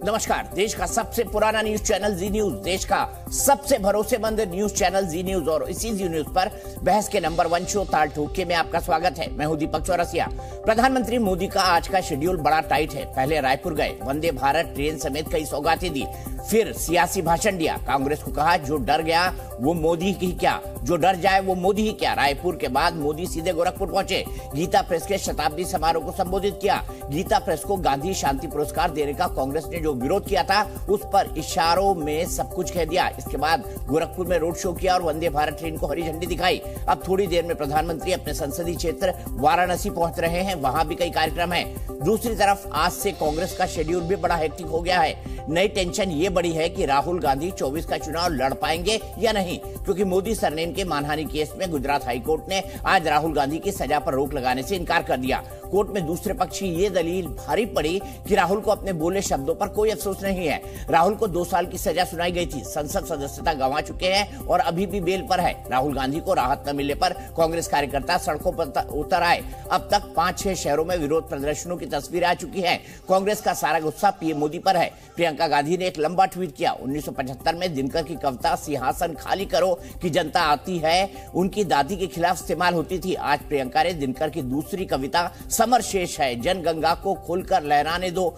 नमस्कार। देश का सबसे पुराना न्यूज चैनल जी न्यूज, देश का सबसे भरोसेमंद न्यूज चैनल जी न्यूज और इसी जी न्यूज पर बहस के नंबर 1 शो ताल ठोके में आपका स्वागत है। मैं हूं दीपक चौरसिया। प्रधानमंत्री मोदी का आज का शेड्यूल बड़ा टाइट है। पहले रायपुर गए, वंदे भारत ट्रेन समेत कई सौगातें दी, फिर सियासी भाषण दिया। कांग्रेस को कहा जो डर गया वो मोदी ही क्या, जो डर जाए वो मोदी ही क्या। रायपुर के बाद मोदी सीधे गोरखपुर पहुंचे, गीता प्रेस के शताब्दी समारोह को संबोधित किया। गीता प्रेस को गांधी शांति पुरस्कार देने का कांग्रेस ने जो विरोध किया था उस पर इशारों में सब कुछ कह दिया। इसके बाद गोरखपुर में रोड शो किया और वंदे भारत ट्रेन को हरी झंडी दिखाई। अब थोड़ी देर में प्रधानमंत्री अपने संसदीय क्षेत्र वाराणसी पहुंच रहे हैं, वहां भी कई कार्यक्रम हैं। दूसरी तरफ आज से कांग्रेस का शेड्यूल भी बड़ा हेक्टिक हो गया है। नई टेंशन ये बड़ी है कि राहुल गांधी 24 का चुनाव लड़ पाएंगे या नहीं, क्योंकि मोदी सरनेम के मानहानि केस में गुजरात हाईकोर्ट ने आज राहुल गांधी की सजा पर रोक लगाने से इनकार कर दिया। कोर्ट में दूसरे पक्ष की ये दलील भारी पड़ी कि राहुल को अपने बोले शब्दों पर कोई अफसोस नहीं है। राहुल को 2 साल की सजा सुनाई गई थी, संसद सदस्यता गंवा चुके हैं और अभी भी बेल पर है। राहुल गांधी को राहत न मिलने पर कांग्रेस कार्यकर्ता सड़कों पर उतर आए। अब तक 5-6 शहरों में विरोध प्रदर्शनों की तस्वीरें आ चुकी हैं। कांग्रेस का सारा गुस्सा पीएम मोदी पर है। प्रियंका गांधी ने एक लंबा ट्वीट किया। 1975 में दिनकर की कविता सिंहासन खाली करो की जनता आती है, उनकी दादी के खिलाफ इस्तेमाल होती थी। आज प्रियंका ने दिनकर की दूसरी कविता समर शेष है, जनगंगा को खोलकर लहराने दो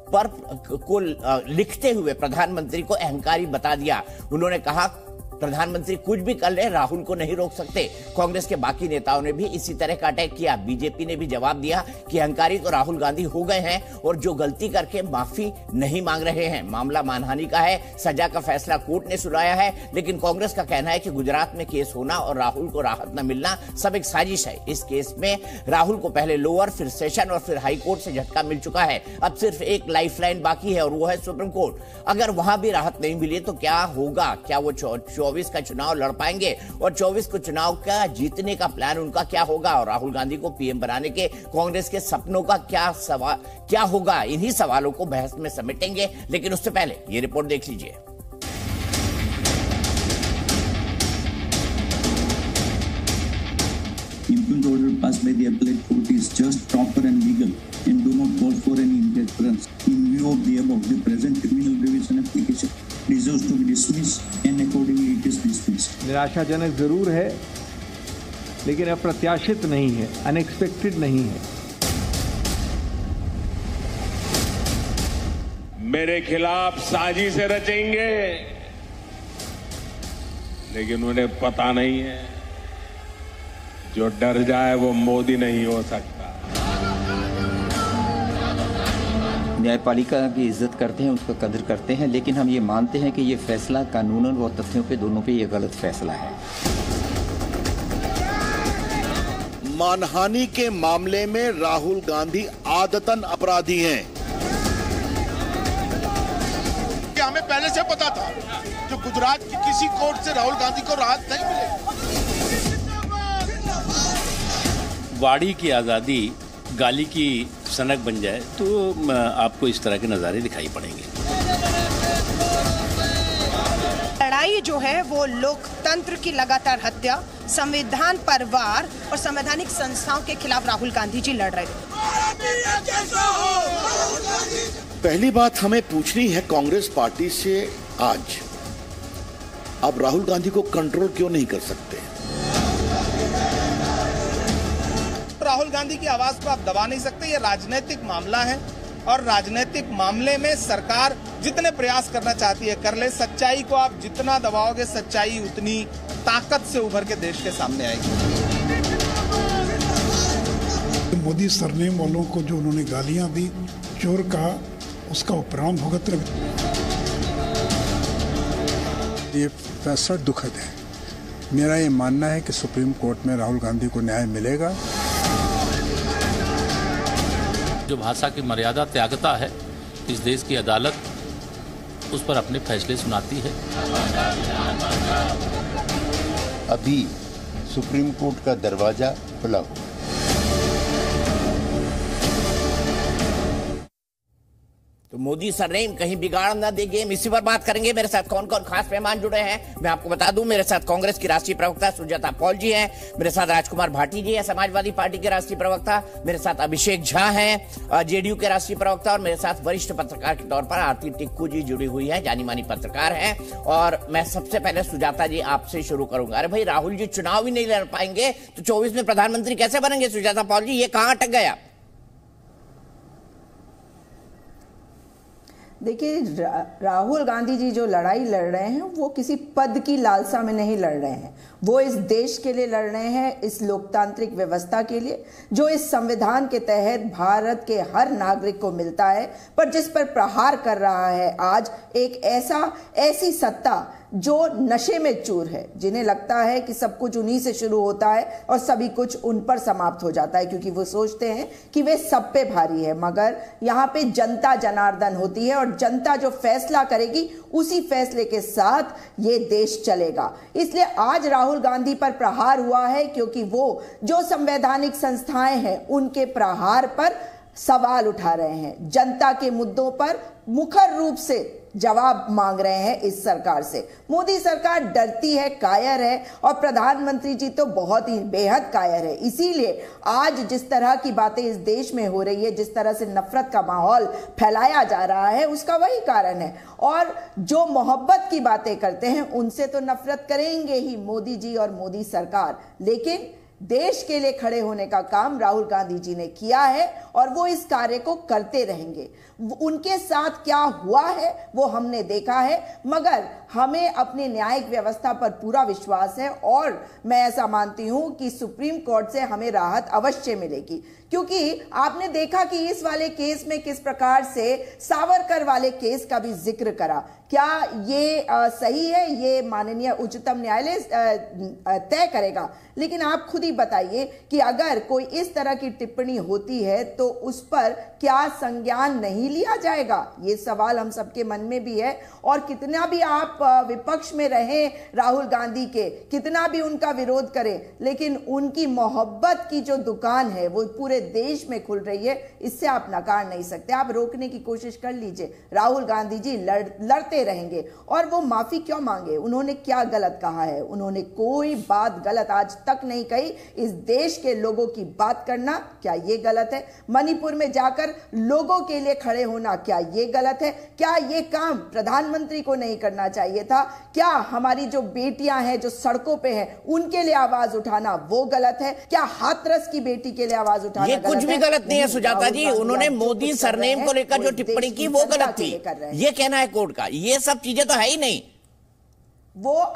पर को लिखते हुए प्रधानमंत्री को अहंकारी बता दिया। उन्होंने कहा प्रधानमंत्री कुछ भी कर ले, राहुल को नहीं रोक सकते। कांग्रेस के बाकी नेताओं ने भी इसी तरह का अटैक किया। बीजेपी ने भी जवाब दिया कि अहंकारी तो राहुल गांधी हो गए हैं और जो गलती करके माफी नहीं मांग रहे हैं। मामला मानहानि का है, सजा का फैसला कोर्ट ने सुनाया है, लेकिन कांग्रेस का कहना है कि गुजरात में केस होना और राहुल को राहत न मिलना सब एक साजिश है। इस केस में राहुल को पहले लोअर, फिर सेशन और फिर हाई कोर्ट से झटका मिल चुका है। अब सिर्फ एक लाइफलाइन बाकी है और वो है सुप्रीम कोर्ट। अगर वहां भी राहत नहीं मिली तो क्या होगा? क्या वो 24 का चुनाव लड़ पाएंगे? और 24 को चुनाव का जीतने का प्लान उनका क्या होगा? और राहुल गांधी को पीएम बनाने के कांग्रेस के सपनों का क्या होगा? इन्हीं सवालों को बहस में समेटेंगे, लेकिन उससे पहले ये रिपोर्ट देख लीजिए। Impeachment order passed by the appellate court is just, proper and legal and do not call for any interference. In view of the above, the present criminal revision application deserves to be dismissed and accordingly it is dismissed. निराशाजनक जरूर है, लेकिन अप्रत्याशित नहीं है, unexpected नहीं है। मेरे खिलाफ साजिश रचेंगे, लेकिन उन्हें पता नहीं है जो डर जाए वो मोदी नहीं हो सकता। न्यायपालिका की इज्जत करते हैं, उसका कदर करते हैं, लेकिन हम ये मानते हैं कि ये फैसला कानूनन व तथ्यों पे दोनों पे ये गलत फैसला है। मानहानि के मामले में राहुल गांधी आदतन अपराधी हैं। हमें पहले से पता था कि गुजरात की किसी कोर्ट से राहुल गांधी को राहत नहीं मिलेगी। वाड़ी की आज़ादी गाली की सनक बन जाए तो आपको इस तरह के नज़ारे दिखाई पड़ेंगे। लड़ाई जो है वो लोकतंत्र की लगातार हत्या, संविधान पर वार और संवैधानिक संस्थाओं के खिलाफ राहुल गांधी जी लड़ रहे हैं। पहली बात हमें पूछनी है कांग्रेस पार्टी से आज, आप राहुल गांधी को कंट्रोल क्यों नहीं कर सकते? राहुल गांधी की आवाज को आप दबा नहीं सकते। ये राजनीतिक मामला है और राजनीतिक मामले में सरकार जितने प्रयास करना चाहती है कर ले। सच्चाई को आप जितना दबाओगे, सच्चाई उतनी ताकत से उभर के देश के सामने आएगी। मोदी सरनेम वालों को जो उन्होंने गालियां दी, चोर कहा, उसका उपराम भुगत रहे। ये फैसला दुखद है। मेरा ये मानना है कि सुप्रीम कोर्ट में राहुल गांधी को न्याय मिलेगा। जो भाषा की मर्यादा त्यागता है, इस देश की अदालत उस पर अपने फैसले सुनाती है। अभी सुप्रीम कोर्ट का दरवाजा खुला हुआ है। तो मोदी सरनेम कहीं बिगाड़ न दे गेम, इसी पर बात करेंगे। मेरे साथ कौन कौन खास मेहमान जुड़े हैं मैं आपको बता दूं। मेरे साथ कांग्रेस की राष्ट्रीय प्रवक्ता सुजाता पॉल जी हैं, मेरे साथ राजकुमार भाटी जी हैं, समाजवादी पार्टी के राष्ट्रीय प्रवक्ता, मेरे साथ अभिषेक झा हैं, जेडीयू के राष्ट्रीय प्रवक्ता, और मेरे साथ वरिष्ठ पत्रकार के तौर पर आरती टिक्कू जी जुड़ी हुई है, जानी मानी पत्रकार हैं। और मैं सबसे पहले सुजाता जी आपसे शुरू करूंगा। अरे भाई, राहुल जी चुनाव ही नहीं लड़ पाएंगे तो 24 में प्रधानमंत्री कैसे बनेंगे? सुजाता पॉल जी, ये कहां अटक गया? देखिए, राहुल गांधी जी जो लड़ाई लड़ रहे हैं वो किसी पद की लालसा में नहीं लड़ रहे हैं, वो इस देश के लिए लड़ रहे हैं, इस लोकतांत्रिक व्यवस्था के लिए जो इस संविधान के तहत भारत के हर नागरिक को मिलता है, पर जिस पर प्रहार कर रहा है आज एक ऐसी सत्ता जो नशे में चूर है, जिन्हें लगता है कि सब कुछ उन्हीं से शुरू होता है और सभी कुछ उन पर समाप्त हो जाता है, क्योंकि वो सोचते हैं कि वे सब पे भारी है। मगर यहाँ पे जनता जनार्दन होती है और जनता जो फैसला करेगी उसी फैसले के साथ ये देश चलेगा। इसलिए आज राहुल गांधी पर प्रहार हुआ है क्योंकि वो जो संवैधानिक संस्थाएं हैं उनके प्रहार पर सवाल उठा रहे हैं, जनता के मुद्दों पर मुखर रूप से जवाब मांग रहे हैं इस सरकार से। मोदी सरकार डरती है, कायर है, और प्रधानमंत्री जी तो बहुत ही बेहद कायर है। इसीलिए आज जिस तरह की बातें इस देश में हो रही है, जिस तरह से नफरत का माहौल फैलाया जा रहा है, उसका वही कारण है। और जो मोहब्बत की बातें करते हैं उनसे तो नफरत करेंगे ही मोदी जी और मोदी सरकार, लेकिन देश के लिए खड़े होने का काम राहुल गांधी जी ने किया है और वो इस कार्य को करते रहेंगे। उनके साथ क्या हुआ है वो हमने देखा है, मगर हमें अपनी न्यायिक व्यवस्था पर पूरा विश्वास है और मैं ऐसा मानती हूं कि सुप्रीम कोर्ट से हमें राहत अवश्य मिलेगी। क्योंकि आपने देखा कि इस वाले केस में किस प्रकार से सावरकर वाले केस का भी जिक्र करा। क्या ये सही है? ये माननीय उच्चतम न्यायालय तय करेगा, लेकिन आप खुद ही बताइए कि अगर कोई इस तरह की टिप्पणी होती है तो उस पर क्या संज्ञान नहीं लिया जाएगा? ये सवाल हम सबके मन में भी है। और कितना भी आप विपक्ष में रहें राहुल गांधी के, कितना भी उनका विरोध करें, लेकिन उनकी मोहब्बत की जो दुकान है वो पूरे देश में खुल रही है, इससे आप नकार नहीं सकते। आप रोकने की कोशिश कर लीजिए, राहुल गांधी जी लड़ते रहेंगे। और वो माफी क्यों मांगे? उन्होंने क्या गलत कहा है? उन्होंने कोई बात गलत आज तक नहीं कही। इस देश के लोगों की बात करना क्या ये गलत है? मणिपुर में जाकर लोगों के लिए खड़े होना क्या ये गलत है? क्या ये काम प्रधानमंत्री को नहीं करना चाहिए था? क्या हमारी जो बेटियां हैं जो सड़कों पे हैं उनके लिए आवाज उठाना वो गलत है? क्या हाथरस की बेटी के लिए आवाज उठाना ये कुछ भी गलत नहीं है सुजाता जी। उन्होंने मोदी सरनेम को लेकर जो टिप्पणी की वो गलत थी, ये कहना है कोर्ट का। ये सब चीजें तो है ही नहीं। वो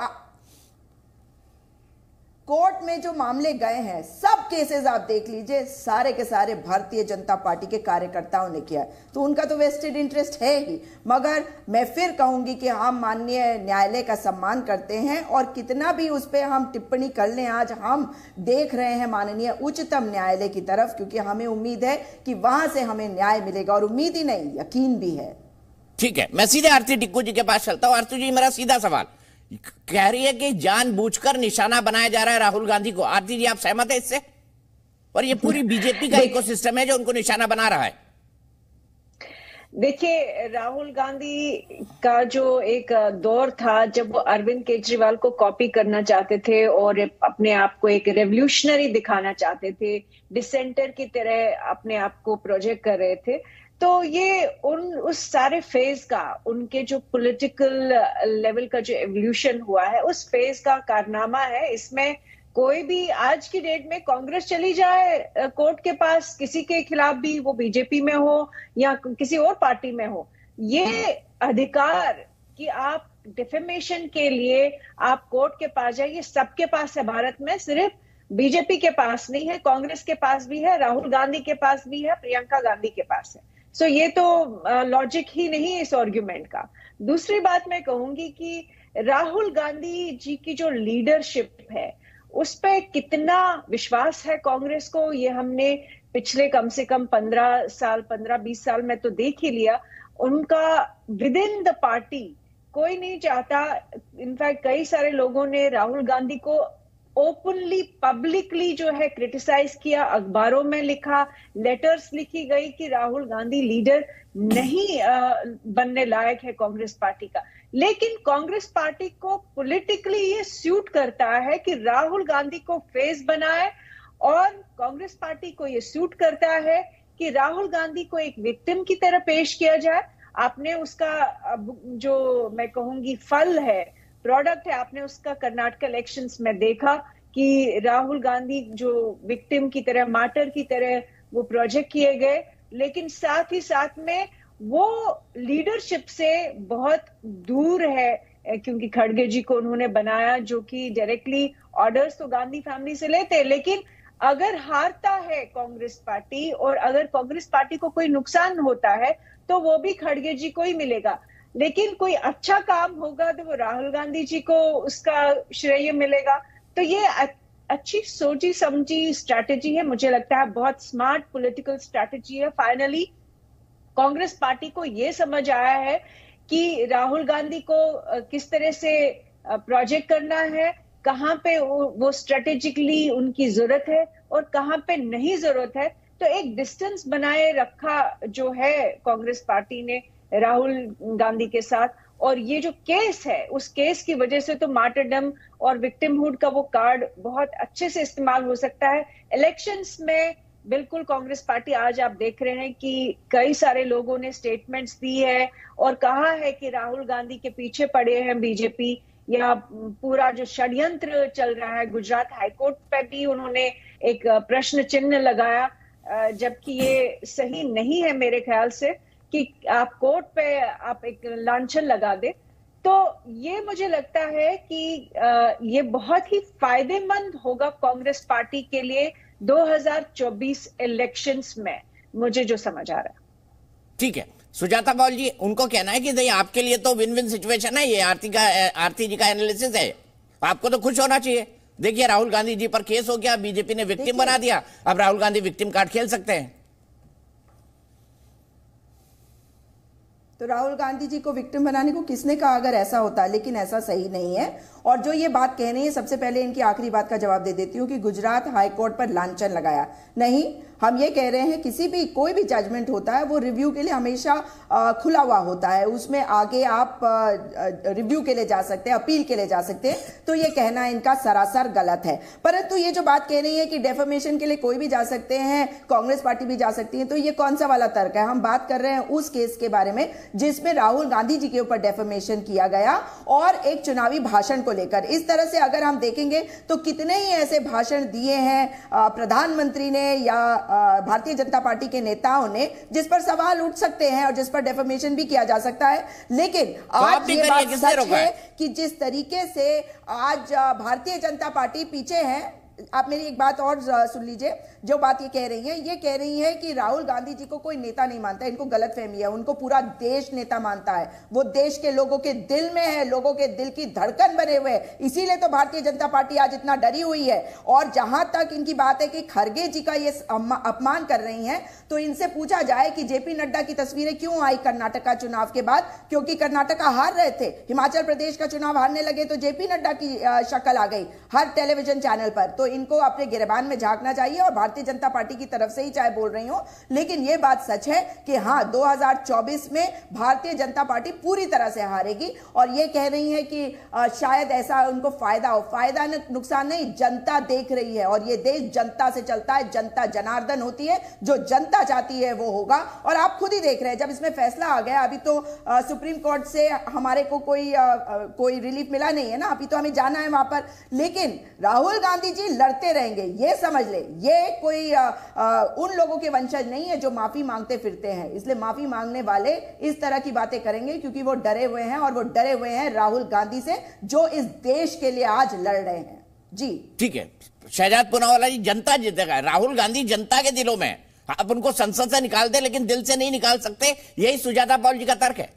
कोर्ट में जो मामले गए हैं सब केसेस आप देख लीजिए, सारे के सारे भारतीय जनता पार्टी के कार्यकर्ताओं ने किया है, तो उनका तो वेस्टेड इंटरेस्ट है ही। मगर मैं फिर कहूंगी कि हम माननीय न्यायालय का सम्मान करते हैं और कितना भी उस पर हम टिप्पणी कर लें, आज हम देख रहे हैं माननीय उच्चतम न्यायालय की तरफ, क्योंकि हमें उम्मीद है कि वहां से हमें न्याय मिलेगा। और उम्मीद ही नहीं, यकीन भी है। ठीक है, मैं सीधे आरती टिक्कू जी के पास चलता हूं। आरती जी, मेरा सीधा सवाल, कह रही है कि जानबूझकर निशाना बनाया जा रहा है राहुल गांधी को। आरती जी, आप सहमत है इससे? और ये पूरी बीजेपी का इकोसिस्टम है जो उनको निशाना बना रहा है। देखिए, राहुल गांधी का जो एक दौर था जब वो अरविंद केजरीवाल को कॉपी करना चाहते थे और अपने आप को एक रेवोल्यूशनरी दिखाना चाहते थे, डिसेंटर की तरह अपने आप को प्रोजेक्ट कर रहे थे, तो ये उस सारे फेज का, उनके जो पॉलिटिकल लेवल का जो एवोल्यूशन हुआ है उस फेज का कारनामा है। इसमें कोई भी आज की डेट में कांग्रेस चली जाए कोर्ट के पास किसी के खिलाफ भी, वो बीजेपी में हो या किसी और पार्टी में हो, ये अधिकार कि आप डिफेमेशन के लिए आप कोर्ट के पास जाए, ये सबके पास है भारत में। सिर्फ बीजेपी के पास नहीं है, कांग्रेस के पास भी है, राहुल गांधी के पास भी है, प्रियंका गांधी के पास है। सो ये तो लॉजिक ही नहीं इस आर्ग्यूमेंट का। दूसरी बात मैं कहूंगी कि राहुल गांधी जी की जो लीडरशिप है उस पर कितना विश्वास है कांग्रेस को, ये हमने पिछले कम से कम 15-20 साल में तो देख ही लिया। उनका विद इन द पार्टी कोई नहीं चाहता, इनफैक्ट कई सारे लोगों ने राहुल गांधी को ओपनली पब्लिकली जो है क्रिटिसाइज किया, अखबारों में लिखा, लेटर्स लिखी गई कि राहुल गांधी लीडर नहीं बनने लायक है कांग्रेस पार्टी का। लेकिन कांग्रेस पार्टी को पॉलिटिकली ये सूट करता है कि राहुल गांधी को फेस बनाए, और कांग्रेस पार्टी को ये सूट करता है कि राहुल गांधी को एक विक्टिम की तरह पेश किया जाए। आपने उसका जो मैं कहूंगी फल है, प्रोडक्ट है, आपने उसका कर्नाटक इलेक्शंस में देखा कि राहुल गांधी जो विक्टिम की तरह, मार्टर की तरह वो प्रोजेक्ट किए गए, लेकिन साथ ही साथ में वो लीडरशिप से बहुत दूर है, क्योंकि खड़गे जी को उन्होंने बनाया जो कि डायरेक्टली ऑर्डर्स तो गांधी फैमिली से लेते हैं। लेकिन अगर हारता है कांग्रेस पार्टी और अगर कांग्रेस पार्टी को कोई नुकसान होता है तो वो भी खड़गे जी को ही मिलेगा, लेकिन कोई अच्छा काम होगा तो वो राहुल गांधी जी को उसका श्रेय मिलेगा। तो ये अच्छी सोची समझी स्ट्रैटेजी है, मुझे लगता है बहुत स्मार्ट पॉलिटिकल स्ट्रैटेजी है। फाइनली कांग्रेस पार्टी को ये समझ आया है कि राहुल गांधी को किस तरह से प्रोजेक्ट करना है, कहां पे वो स्ट्रेटेजिकली उनकी जरूरत है और कहां पे नहीं जरूरत है। तो एक डिस्टेंस बनाए रखा जो है कांग्रेस पार्टी ने राहुल गांधी के साथ, और ये जो केस है उस केस की वजह से तो मार्टरडम और विक्टिमहुड का वो कार्ड बहुत अच्छे से इस्तेमाल हो सकता है इलेक्शंस में। बिल्कुल कांग्रेस पार्टी आज आप देख रहे हैं कि कई सारे लोगों ने स्टेटमेंट्स दी है और कहा है कि राहुल गांधी के पीछे पड़े हैं बीजेपी, या पूरा जो षड्यंत्र चल रहा है। गुजरात हाईकोर्ट पे भी उन्होंने एक प्रश्न चिन्ह लगाया, जबकि ये सही नहीं है मेरे ख्याल से कि आप कोर्ट पे आप एक लांछन लगा दे। तो ये मुझे लगता है कि ये बहुत ही फायदेमंद होगा कांग्रेस पार्टी के लिए 2024 इलेक्शंस में, मुझे जो समझ आ रहा है। ठीक है सुजाता पाल जी, उनको कहना है कि नहीं आपके लिए तो विन विन सिचुएशन है, ये आरती जी का एनालिसिस है, आपको तो खुश होना चाहिए। देखिए राहुल गांधी जी पर केस हो गया, बीजेपी ने विक्टिम बना दिया, अब राहुल गांधी विक्टिम कार्ड खेल सकते हैं। तो राहुल गांधी जी को विक्टिम बनाने को किसने कहा अगर ऐसा होता, लेकिन ऐसा सही नहीं है। और जो ये बात कह रही है, सबसे पहले इनकी आखिरी बात का जवाब दे देती हूँ कि गुजरात हाईकोर्ट पर लांछन लगाया नहीं, हम ये कह रहे हैं किसी भी कोई भी जजमेंट होता है वो रिव्यू के लिए हमेशा खुला हुआ होता है, उसमें आगे आप रिव्यू के लिए जा सकते हैं, अपील के लिए जा सकते हैं। तो ये कहना इनका सरासर गलत है। परंतु ये जो बात कह रही है कि डेफेमेशन के लिए कोई भी जा सकते हैं, कांग्रेस पार्टी भी जा सकती है, तो ये कौन सा वाला तर्क है? हम बात कर रहे हैं उस केस के बारे में जिसमें राहुल गांधी जी के ऊपर डेफेमेशन किया गया और एक चुनावी भाषण को लेकर। इस तरह से अगर हम देखेंगे तो कितने ही ऐसे भाषण दिए हैं प्रधानमंत्री ने या भारतीय जनता पार्टी के नेताओं ने जिस पर सवाल उठ सकते हैं और जिस पर डेफेमेशन भी किया जा सकता है। लेकिन आज ये बात सच है कि जिस तरीके से आज भारतीय जनता पार्टी पीछे है, आप मेरी एक बात और सुन लीजिए, जो बात ये कह रही है कि राहुल गांधी जी को कोई नेता नहीं मानता, इनको गलतफहमी है, उनको पूरा देश नेता मानता है, वो देश के लोगों के दिल में है, लोगों के दिल की धड़कन बने हुए, इसीलिए तो भारतीय जनता पार्टी आज इतना डरी हुई है। और जहां तक इनकी बात है कि खड़गे जी का ये अपमान कर रही हैं, तो इनसे पूछा जाए कि जेपी नड्डा की तस्वीरें क्यों आई कर्नाटक चुनाव के बाद? क्योंकि कर्नाटक हार रहे थे, हिमाचल प्रदेश का चुनाव हारने लगे तो जेपी नड्डा की शक्ल आ गई हर टेलीविजन चैनल पर। तो इनको अपने गिरबान में झांकना चाहिए, और भारतीय जनता पार्टी की तरफ से ही चाहे बोल रही हो, लेकिन यह बात सच है कि हां 2024 में भारतीय जनता पार्टी पूरी तरह से हारेगी। और यह कह रही है कि शायद ऐसा उनको फायदा हो, फायदा नुकसान नहीं, जनता देख रही है और यह देश जनता से चलता है, जनता जनार्दन होती है, जो जनता चाहती है वो होगा। और आप खुद ही देख रहे हैं जब इसमें फैसला आ गया, अभी तो सुप्रीम कोर्ट से हमारे को कोई रिलीफ मिला नहीं है ना, अभी तो हमें जाना है वहां पर, लेकिन राहुल गांधी जी लड़ते रहेंगे, ये समझ ले। ये कोई उन लोगों के वंशज नहीं है जो माफी मांगते फिरते हैं, इसलिए माफी मांगने वाले इस तरह की बातें करेंगे क्योंकि वो डरे हुए हैं, और वो डरे हुए हैं राहुल गांधी से जो इस देश के लिए आज लड़ रहे हैं। जी ठीक है शहजाद पूनावाला जी, जनता जीतेगा, राहुल गांधी जनता के दिलों में, आप उनको संसद से निकाल दे लेकिन दिल से नहीं निकाल सकते, यही सुजाता पाल जी का तर्क है।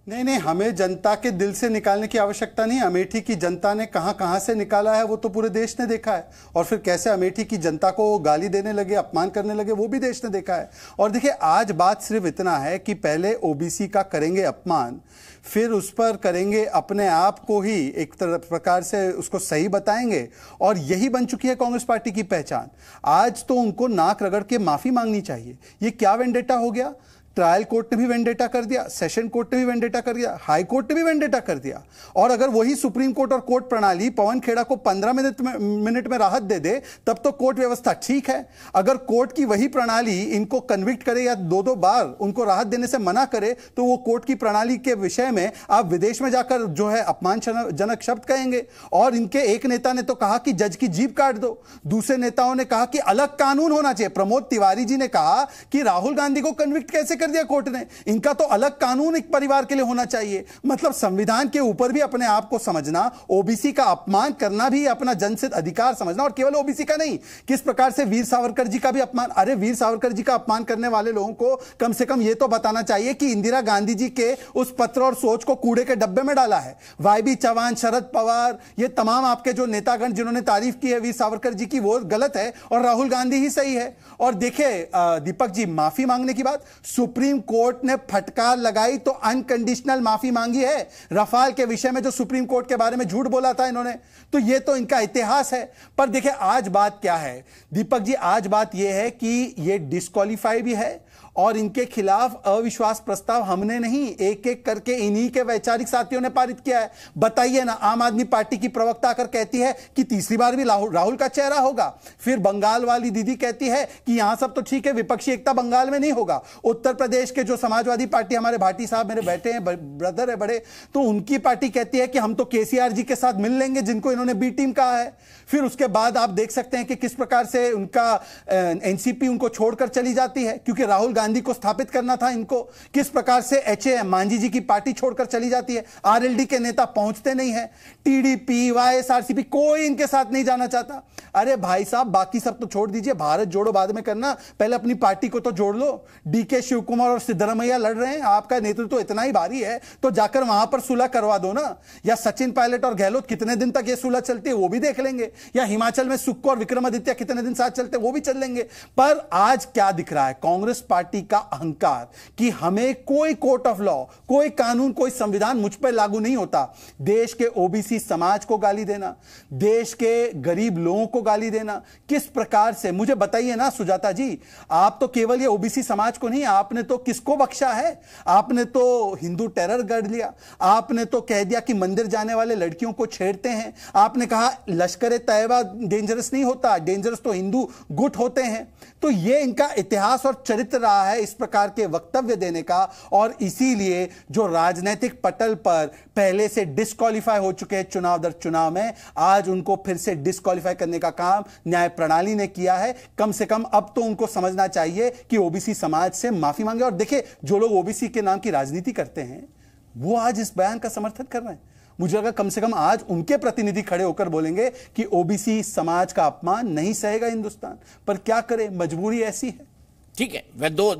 नहीं, हमें जनता के दिल से निकालने की आवश्यकता नहीं। अमेठी की जनता ने कहां से निकाला है वो तो पूरे देश ने देखा है, और फिर कैसे अमेठी की जनता को गाली देने लगे, अपमान करने लगे, वो भी देश ने देखा है। और देखिए, आज बात सिर्फ इतना है कि पहले ओबीसी का करेंगे अपमान, फिर उस पर करेंगे अपने आप को ही एक प्रकार से उसको सही बताएंगे, और यही बन चुकी है कांग्रेस पार्टी की पहचान। आज तो उनको नाक रगड़ के माफी मांगनी चाहिए। ये क्या वेंडेटा हो गया? ट्रायल कोर्ट ने भी वेंडेटा कर दिया, सेशन कोर्ट ने भी वेंडेटा कर दिया, हाई कोर्ट ने भी वेंडेटा कर दिया। और अगर वही सुप्रीम कोर्ट और कोर्ट प्रणाली पवन खेड़ा को 15 मिनट में राहत दे दे, तब तो कोर्ट व्यवस्था ठीक है। अगर कोर्ट की वही प्रणाली इनको कन्विक्ट करे या दो बार उनको राहत देने से मना करे, तो वो कोर्ट की प्रणाली के विषय में आप विदेश में जाकर जो है अपमानजनक शब्द कहेंगे। और इनके एक नेता ने तो कहा कि जज की जीभ काट दो, दूसरे नेताओं ने कहा कि अलग कानून होना चाहिए। प्रमोद तिवारी जी ने कहा कि राहुल गांधी को कन्विक्ट कैसे कर दिया कोर्ट ने, इनका तो अलग कानून एक परिवार के लिए होना चाहिए। मतलब संविधान के ऊपर भी अपने आप को समझना, ओबीसी का अपमान करना भी अपना जनसिद्ध अधिकार समझना, और केवल ओबीसी का नहीं, किस प्रकार से वीर सावरकर जी का भी अपमान। अरे वीर सावरकर जी का अपमान करने वाले लोगों को कम से कम यह तो बताना चाहिए कि इंदिरा गांधी जी के उस पत्र और सोच को कूड़े के डब्बे में डाला है। वाईबी चौहान, शरद पवार, ये तमाम आपके जो नेतागण जिन्होंने तारीफ की है वीर सावरकर जी की, वो गलत है और राहुल गांधी ही सही है। और देखिए दीपक जी, माफी मांगने की बात, सुप्रीम कोर्ट ने फटकार लगाई तो अनकंडीशनल माफी मांगी है। रफाल के विषय में जो सुप्रीम कोर्ट के बारे में झूठ बोला था इन्होंने, तो ये तो इनका इतिहास है। पर देखिए आज बात क्या है दीपक जी, आज बात यह है कि ये डिस्क्वालीफाई भी है और इनके खिलाफ अविश्वास प्रस्ताव हमने नहीं, एक एक करके इन्हीं के वैचारिक साथियों ने पारित किया है। बताइए ना, आम आदमी पार्टी की प्रवक्ता आकर कहती है कि तीसरी बार भी राहुल का चेहरा होगा। फिर बंगाल वाली दीदी कहती है कि यहां सब तो ठीक है, विपक्षी एकता बंगाल में नहीं होगा। उत्तर प्रदेश के जो समाजवादी पार्टी, हमारे भाटी साहब मेरे बैठे हैं, ब्रदर है बड़े, तो उनकी पार्टी कहती है कि हम तो केसीआर जी के साथ मिल लेंगे, जिनको इन्होंने बी टीम कहा है। फिर उसके बाद आप देख सकते हैं कि किस प्रकार से उनका एनसीपी उनको छोड़कर चली जाती है, क्योंकि राहुल गांधी को स्थापित करना था इनको। किस प्रकार से एचए मांझी जी की पार्टी छोड़कर चली जाती है, आरएलडी के नेता पहुंचते नहीं है, टीडीपी, वाईएसआरसीपी कोई इनके साथ नहीं जाना चाहता। अरे भाई साहब, बाकी सब तो छोड़ दीजिए, भारत जोड़ो बाद में करना, पहले अपनी पार्टी को तो जोड़ लो। डीके शिवकुमार और सिद्धरमैया लड़ रहे हैं, आपका नेतृत्व तो इतना ही भारी है तो जाकर वहां पर सुलह करवा दो ना। या सचिन पायलट और गहलोत कितने दिन तक ये सुलह चलती है वो भी देख लेंगे, या हिमाचल में सुक्खू और विक्रमादित्य कितने दिन साथ चलते वो भी चल लेंगे। पर आज क्या दिख रहा है, कांग्रेस पार्टी का अहंकार कि हमें कोई कोर्ट ऑफ लॉ, कोई कानून, कोई संविधान मुझ पर लागू नहीं होता। देश के ओबीसी समाज को गाली देना, देश के गरीब लोगों को गाली देना, किस प्रकार से, मुझे बताइए ना सुजाता जी, आप तो केवल ये ओबीसी समाज को नहीं, आपने तो किसको बख्शा है? आपने तो हिंदू टेरर गढ़ लिया, आपने तो कह दिया कि मंदिर जाने वाले लड़कियों को छेड़ते हैं, आपने कहा लश्कर तैयबा डेंजरस नहीं होता, डेंजरस तो हिंदू गुट होते हैं। तो ये इनका इतिहास और चरित्र रहा है इस प्रकार के वक्तव्य देने का, और इसीलिए जो राजनीतिक पटल पर पहले से डिस्क्वालीफाई हो चुके हैं चुनाव दर चुनाव में, आज उनको फिर से डिस्क्वालीफाई करने का काम न्याय प्रणाली ने किया है। कम से कम अब तो उनको समझना चाहिए कि ओबीसी समाज से माफी मांगे। और देखिए, जो लोग ओबीसी के नाम की राजनीति करते हैं वो आज इस बयान का समर्थन कर रहे हैं। मुझे लगा कम से कम आज उनके प्रतिनिधि खड़े होकर बोलेंगे कि ओबीसी समाज का अपमान नहीं सहेगा हिंदुस्तान। पर क्या करें, मजबूरी ऐसी है। ठीक है,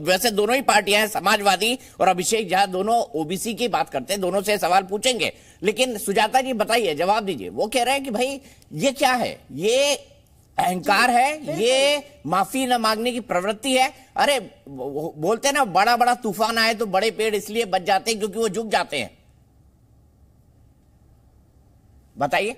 वैसे दोनों ही पार्टियां हैं, समाजवादी और अभिषेक झा, दोनों ओबीसी की बात करते हैं, दोनों से सवाल पूछेंगे। लेकिन सुजाता जी बताइए, जवाब दीजिए। वो कह रहे हैं कि भाई ये क्या है, ये अहंकार है, ये माफी न मांगने की प्रवृत्ति है। अरे बोलते हैं ना, बड़ा बड़ा तूफान आए तो बड़े पेड़ इसलिए बच जाते हैं क्योंकि वो झुक जाते हैं। बताइए।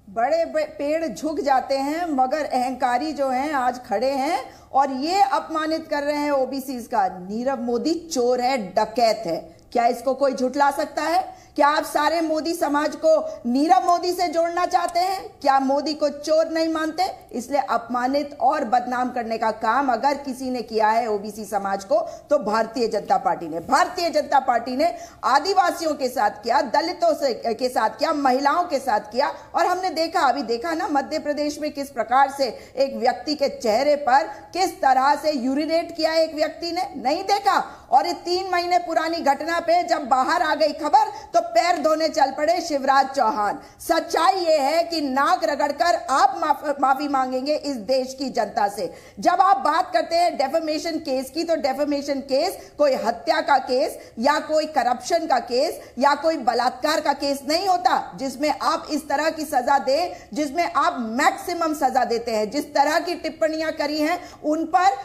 बड़े पेड़ झुक जाते हैं, मगर अहंकारी जो हैं आज खड़े हैं और ये अपमानित कर रहे हैं ओबीसी का। नीरव मोदी चोर है, डकैत है, क्या इसको कोई झुठला सकता है? क्या आप सारे मोदी समाज को नीरव मोदी से जोड़ना चाहते हैं? क्या मोदी को चोर नहीं मानते? इसलिए अपमानित और बदनाम करने का काम अगर किसी ने किया है ओबीसी समाज को, तो भारतीय जनता पार्टी ने। भारतीय जनता पार्टी ने आदिवासियों के साथ किया, दलितों के साथ किया, महिलाओं के साथ किया। और हमने देखा, अभी देखा ना मध्य प्रदेश में किस प्रकार से एक व्यक्ति के चेहरे पर किस तरह से यूरिनेट किया एक व्यक्ति ने, नहीं देखा? और ये 3 महीने पुरानी घटना पे जब बाहर आ गई खबर तो पैर धोने चल पड़े शिवराज चौहान। सच्चाई ये है कि नाक रगड़कर आप माफी मांगेंगे इस देश की जनता से। जब आप बात करते हैं डेफेमेशन केस की, तो डेफेमेशन केस कोई हत्या का केस या कोई करप्शन का केस या कोई बलात्कार का केस नहीं होता जिसमें आप इस तरह की सजा दें, जिसमें आप मैक्सिमम सजा देते हैं। जिस तरह की टिप्पणियां करी हैं उन पर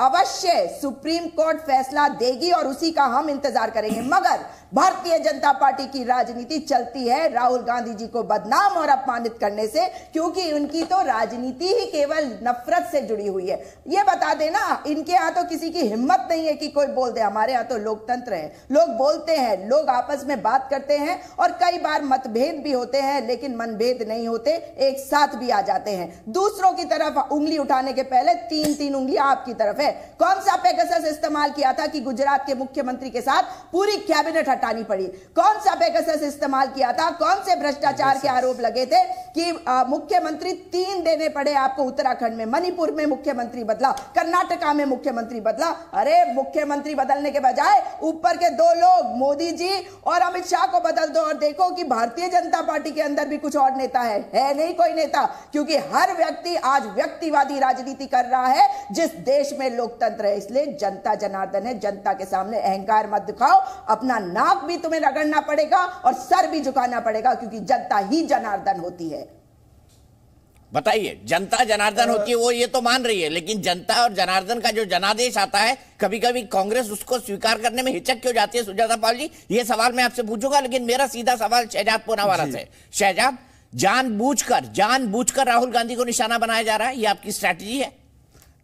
अवश्य सुप्रीम कोर्ट फैसला देगी और उसी का हम इंतजार करेंगे। मगर भारतीय जनता पार्टी की राजनीति चलती है राहुल गांधी जी को बदनाम और अपमानित करने से, क्योंकि उनकी तो राजनीति ही केवल नफरत से जुड़ी हुई है। यह बता देना, इनके यहां तो किसी की हिम्मत नहीं है कि कोई बोल दे। हमारे यहां तो लोकतंत्र है, लोग बोलते हैं, लोग आपस में बात करते हैं और कई बार मतभेद भी होते हैं लेकिन मनभेद नहीं होते, एक साथ भी आ जाते हैं। दूसरों की तरफ उंगली उठाने के पहले तीन उंगलियां आपकी तरफ है। कौन सा पेगासस इस्तेमाल किया था कि गुजरात के मुख्यमंत्री के साथ पूरी कैबिनेट हटानी पड़ी? कौन सा पेगासस इस्तेमाल किया था? कौन से भ्रष्टाचार के आरोप लगे थे कि मुख्यमंत्री 3 देने पड़े आपको उत्तराखंड में, मणिपुर में मुख्यमंत्री बदला, कर्नाटका में मुख्यमंत्री बदला? अरे मुख्यमंत्री बदलने के बजाय ऊपर के 2 लोग मोदी जी और अमित शाह को बदल दो और देखो कि भारतीय जनता पार्टी के अंदर भी कुछ और नेता है नहीं कोई नेता, क्योंकि हर व्यक्ति आज व्यक्तिवादी राजनीति कर रहा है जिस देश में लोकतंत्र है। इसलिए जनता जनार्दन है, जनता के सामने अहंकार मत दिखाओ, अपना नाक भी तुम्हें रगड़ना पड़ेगा और सर भी झुकाना पड़ेगा, क्योंकि जनता ही जनार्दन होती है। बताइए, जनता जनार्दन होती है वो ये तो मान रही है, लेकिन जनता और जनार्दन का जो जनादेश आता है कभी कभी कांग्रेस उसको स्वीकार करने में हिचक क्यों जाती है? सुजाता पाल जी, ये सवाल मैं आपसे पूछूंगा, लेकिन मेरा सीधा सवाल शहजाद पूनावाला से। शहजाद, जानबूझकर राहुल गांधी को निशाना बनाया जा रहा है, ये आपकी स्ट्रैटेजी है?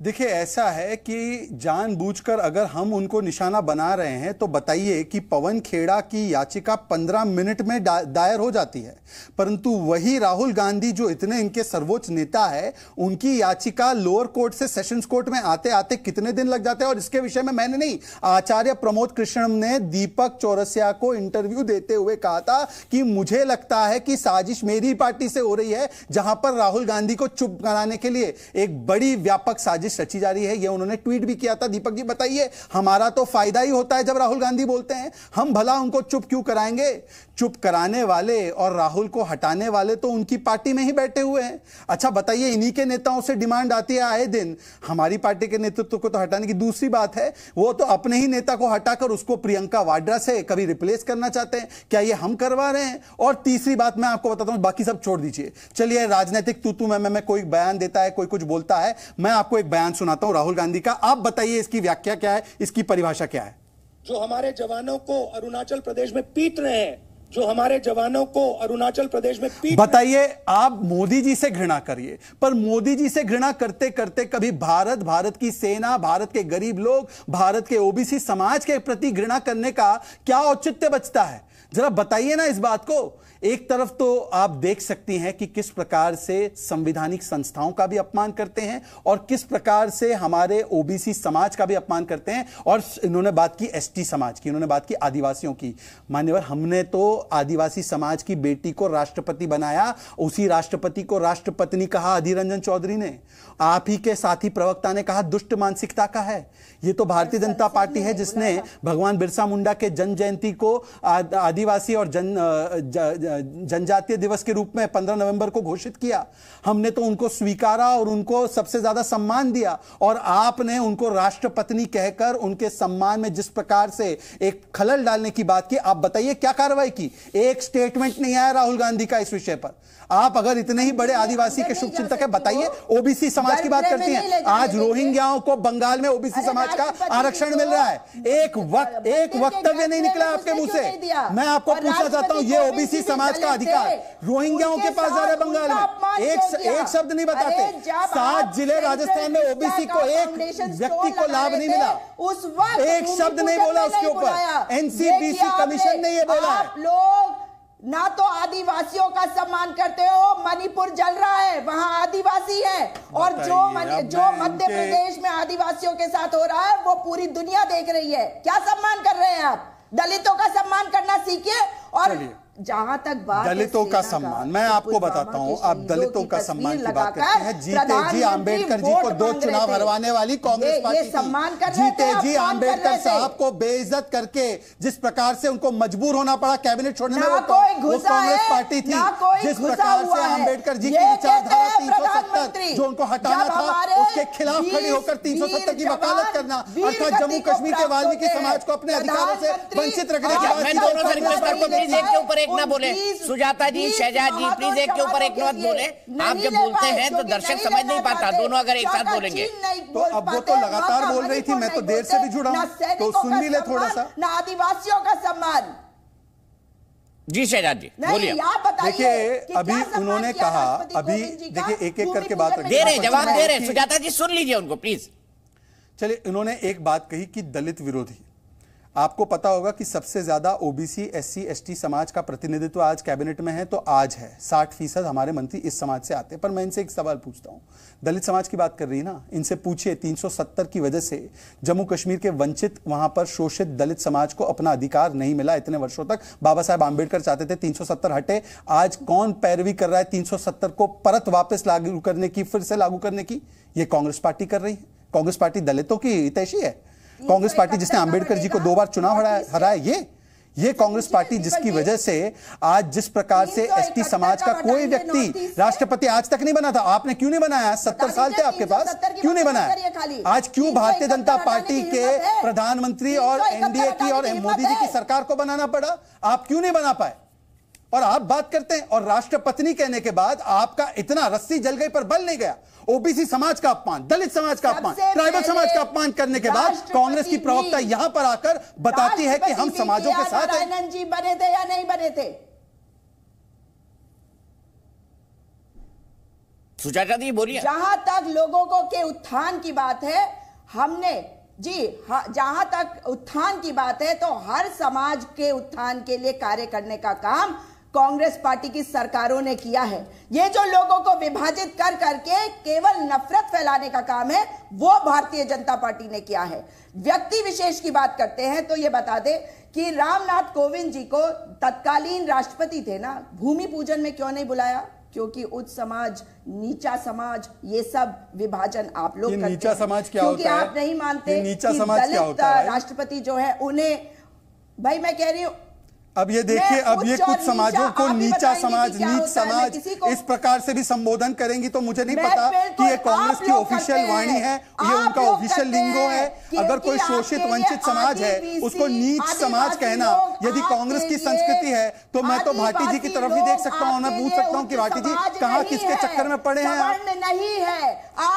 देखिए, ऐसा है कि जानबूझकर अगर हम उनको निशाना बना रहे हैं तो बताइए कि पवन खेड़ा की याचिका 15 मिनट में दायर हो जाती है, परंतु वही राहुल गांधी जो इतने इनके सर्वोच्च नेता है, उनकी याचिका लोअर कोर्ट से सेशंस कोर्ट में आते आते कितने दिन लग जाते हैं। और इसके विषय में मैंने नहीं, आचार्य प्रमोद कृष्णम ने दीपक चौरसिया को इंटरव्यू देते हुए कहा था कि मुझे लगता है कि साजिश मेरी पार्टी से हो रही है, जहां पर राहुल गांधी को चुप कराने के लिए एक बड़ी व्यापक साजिश रची जा रही है। यह उन्होंने ट्वीट भी किया था। दीपक जी बताइए, हमारा तो फायदा ही होता है जब राहुल गांधी बोलते हैं, हम भला उनको चुप क्यों कराएंगे? चुप कराने वाले और राहुल को हटाने वाले तो उनकी पार्टी में ही बैठे हुए हैं। अच्छा बताइए, इन्हीं के नेताओं से डिमांड आती है आए दिन हमारी पार्टी के नेतृत्व को तो हटाने की। दूसरी बात है, वो तो अपने ही नेता को हटाकर उसको प्रियंका वाड्रा से कभी रिप्लेस करना चाहते हैं। क्या ये हम करवा रहे हैं? और तीसरी बात मैं आपको बताता हूं, बाकी सब छोड़ दीजिए, चलिए राजनीतिक तू में कोई बयान देता है, कोई कुछ बोलता है, मैं आपको एक बयान सुनाता हूं राहुल गांधी का, आप बताइए इसकी व्याख्या क्या है, इसकी परिभाषा क्या है। जो हमारे जवानों को अरुणाचल प्रदेश में पीट रहे हैं, जो हमारे जवानों को अरुणाचल प्रदेश में पीट, बताइए, आप मोदी जी से घृणा करिए, पर मोदी जी से घृणा करते करते कभी भारत की सेना, भारत के गरीब लोग, भारत के ओबीसी समाज के प्रति घृणा करने का क्या औचित्य बचता है? जरा बताइए ना इस बात को। एक तरफ तो आप देख सकती हैं कि किस प्रकार से संवैधानिक संस्थाओं का भी अपमान करते हैं और किस प्रकार से हमारे ओबीसी समाज का भी अपमान करते हैं। और इन्होंने बात की एसटी समाज की, इन्होंने बात की आदिवासियों की। मान्यवर, हमने तो आदिवासी समाज की बेटी को राष्ट्रपति बनाया, उसी राष्ट्रपति को राष्ट्रपत्नी कहा अधीर रंजन चौधरी ने। आप ही के साथी प्रवक्ता ने कहा दुष्ट मानसिकता का है। ये तो भारतीय जनता पार्टी है जिसने भगवान बिरसा मुंडा के जन्म जयंती को आदिवासी और जनजातीय दिवस के रूप में 15 नवंबर को घोषित किया। हमने तो उनको स्वीकारा और उनको सबसे ज्यादा सम्मान दिया, और आपने उनको राष्ट्रपत्नी कहकर उनके सम्मान में जिस प्रकार से एक खलल डालने की बात की। आप बताइए क्या कार्रवाई की? एक स्टेटमेंट नहीं आया राहुल गांधी का इस विषय पर। आप अगर इतने ही बड़े आदिवासी के शुभचिंतक है, बताइए। ओबीसी समाज की बात करती हैं, आज रोहिंग्याओं को बंगाल में ओबीसी समाज का आरक्षण मिल रहा है। एक वक्तव्य नहीं निकला आपके मुंह से। मैं आपको पूछना चाहता हूं, ये ओबीसी समाज का अधिकार रोहिंग्याओं के पास जा रहा है बंगाल में, एक शब्द नहीं बताते। 7 जिले राजस्थान में ओबीसी को एक व्यक्ति को लाभ नहीं मिला, उस वक्त एक शब्द नहीं बोला उसके ऊपर। एनसीपीसी कमीशन ने ये बोला है। लोग ना तो आदिवासियों का सम्मान करते हो, मणिपुर जल रहा है, वहां आदिवासी है, और जो मध्य प्रदेश में आदिवासियों के साथ हो रहा है वो पूरी दुनिया देख रही है। क्या सम्मान कर रहे हैं आप? दलितों का सम्मान करना सीखिए और जहां तक बात दलितों का सम्मान, मैं आपको बताता हूं, आप दलितों का सम्मान की बात करते हैं। जीते जी आंबेडकर जी को 2 चुनाव हरवाने वाली कांग्रेस पार्टी थी। जीते जी आंबेडकर साहब को बेइज्जत करके जिस प्रकार से उनको मजबूर होना पड़ा कैबिनेट छोड़ने में, वो कांग्रेस पार्टी थी। जिस प्रकार से आंबेडकर जी की विचारधारा 370 जो उनको हटाना था, उसके खिलाफ खड़ी होकर 370 की वकालत करना, अर्थात जम्मू कश्मीर के वाल्मीकि समाज को अपने अधिकारों से वंचित रखने की मैं दोनों से रिक्वेस्ट करता हूं, प्लीज एक के ऊपर एक ना बोले। सुजाता जी, शहजाद जी, प्लीज एक के ऊपर एक मत बोले। आप जब बोलते हैं तो दर्शक समझ नहीं पाता, दोनों अगर एक साथ बोलेंगे तो। अब वो तो लगातार बोल रही थी, मैं तो देर से भी जुड़ा हूं, तो सुन भी ले थोड़ा सा। ना आदिवासियों का सम्मान। जी शहजाद जी बोलिए। देखिए अभी उन्होंने कहा, अभी देखिए एक एक करके बात दे रहे, जवाब दे रहे। सुजाता जी सुन लीजिए उनको प्लीज। चलिए, इन्होंने एक बात कही कि दलित विरोधी। आपको पता होगा कि सबसे ज्यादा ओबीसी, एससी, एसटी समाज का प्रतिनिधित्व आज कैबिनेट में है, तो आज है 60% हमारे मंत्री इस समाज से आते हैं। पर मैं इनसे एक सवाल पूछता हूं, दलित समाज की बात कर रही है ना, इनसे पूछिए 370 की वजह से जम्मू कश्मीर के वंचित, वहां पर शोषित दलित समाज को अपना अधिकार नहीं मिला इतने वर्षों तक। बाबा साहब आंबेडकर चाहते थे 370 हटे, आज कौन पैरवी कर रहा है 370 को परत वापस लागू करने की, फिर से लागू करने की? ये कांग्रेस पार्टी कर रही है। कांग्रेस पार्टी दलितों की हितैषी है। कांग्रेस पार्टी जिसने आंबेडकर जी को 2 बार चुनाव हराया, ये कांग्रेस पार्टी जिसकी वजह से आज जिस प्रकार से एसटी समाज का कोई व्यक्ति राष्ट्रपति आज तक नहीं बना था। आपने क्यों नहीं बनाया? 70 साल थे आपके पास, क्यों नहीं बनाया? आज क्यों भारतीय जनता पार्टी के प्रधानमंत्री और एनडीए की और मोदी जी की सरकार को बनाना पड़ा? आप क्यों नहीं बना पाए? और आप बात करते हैं, और राष्ट्रपत्नी कहने के बाद आपका इतना रस्सी जल गई पर बल नहीं गया। ओबीसी समाज का अपमान, दलित समाज का अपमान, ट्राइबल समाज का अपमान करने के बाद कांग्रेस की प्रवक्ता यहां पर आकर बताती है कि हम समाजों के साथ हैं। नारायणन जी बने थे या नहीं बने थे? सुजाता जी बोलिए। जहां तक लोगों को के उत्थान की बात है, हमने जहां तक उत्थान की बात है, तो हर समाज के उत्थान के लिए कार्य करने का काम कांग्रेस पार्टी की सरकारों ने किया है। ये जो लोगों को विभाजित कर करके केवल नफरत फैलाने का काम है, वो भारतीय जनता पार्टी ने किया है। व्यक्ति विशेष की बात करते हैं तो ये बता दे कि रामनाथ कोविंद जी को तत्कालीन राष्ट्रपति थे ना, भूमि पूजन में क्यों नहीं बुलाया? क्योंकि उच्च समाज, नीचा समाज, ये सब विभाजन आप लोग करते हैं। नीचा समाज क्या होता है? क्योंकि आप नहीं मानते नीचा समाज क्या होता है? राष्ट्रपति जो है उन्हें, भाई मैं कह रही हूं, अब ये देखिए, अब ये कुछ समाजों को नीचा समाज, नीच समाज इस प्रकार से भी संबोधन करेंगी तो मुझे नहीं पता कि ये कांग्रेस की ऑफिशियल वाणी है, ये उनका ऑफिशियल लिंगो है। अगर कोई शोषित वंचित समाज है उसको नीच समाज कहना यदि कांग्रेस की संस्कृति है, तो मैं तो भाटी जी की तरफ ही देख सकता हूँ, मैं पूछ सकता हूँ कि भाटी जी कहाँ किसके चक्कर में पड़े हैं आप? नहीं है,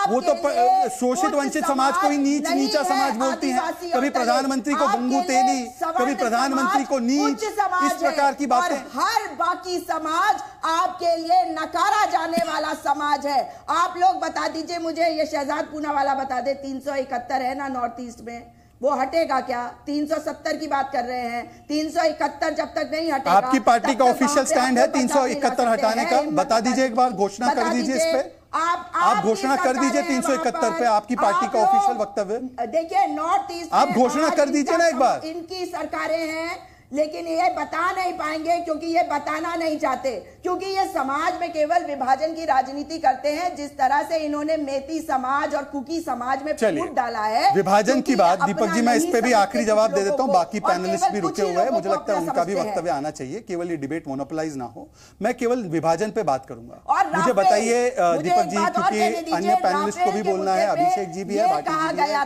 वो तो शोषित वंचित समाज को ही नीच, नीचा समाज बोलती है। कभी प्रधानमंत्री को गंगू तेली, कभी प्रधानमंत्री को नीच, इस प्रकार की बातें। और हर बाकी समाज आपके लिए नकारा जाने वाला समाज है। आप लोग बता दीजिए मुझे, ये शहजाद पूनावाला बता दे, 371 है ना नॉर्थ ईस्ट में, वो हटेगा क्या? 370 की बात कर रहे हैं, 371 जब तक नहीं हटेगा। आपकी पार्टी का ऑफिशियल स्टैंड है 371 हटाने का? बता दीजिए, एक बार घोषणा कर दीजिए इस पे। आप घोषणा कर दीजिए 371 पे, आपकी पार्टी का ऑफिशियल वक्तव्य। देखिए नॉर्थ ईस्ट आप घोषणा कर दीजिए ना एक बार। इनकी सरकारें हैं, लेकिन ये बता नहीं पाएंगे क्योंकि ये बताना नहीं चाहते, क्योंकि ये समाज में केवल विभाजन की राजनीति करते हैं। जिस तरह से इन्होंने मेती समाज और कुकी समाज में फूट डाला है विभाजन की बात। दीपक जी, मैं इस पे भी आखिरी जवाब दे देता हूं, बाकी पैनलिस्ट भी रुके हुए हैं, मुझे लगता है उनका भी वक्तव्य आना चाहिए, केवल ये डिबेट मोनोपोलाइज ना हो। मैं केवल विभाजन पे बात करूंगा। मुझे बताइए दीपक जी, क्योंकि अन्य पैनलिस्ट को भी बोलना है, अभिषेक जी भी है, भाटी जी भी है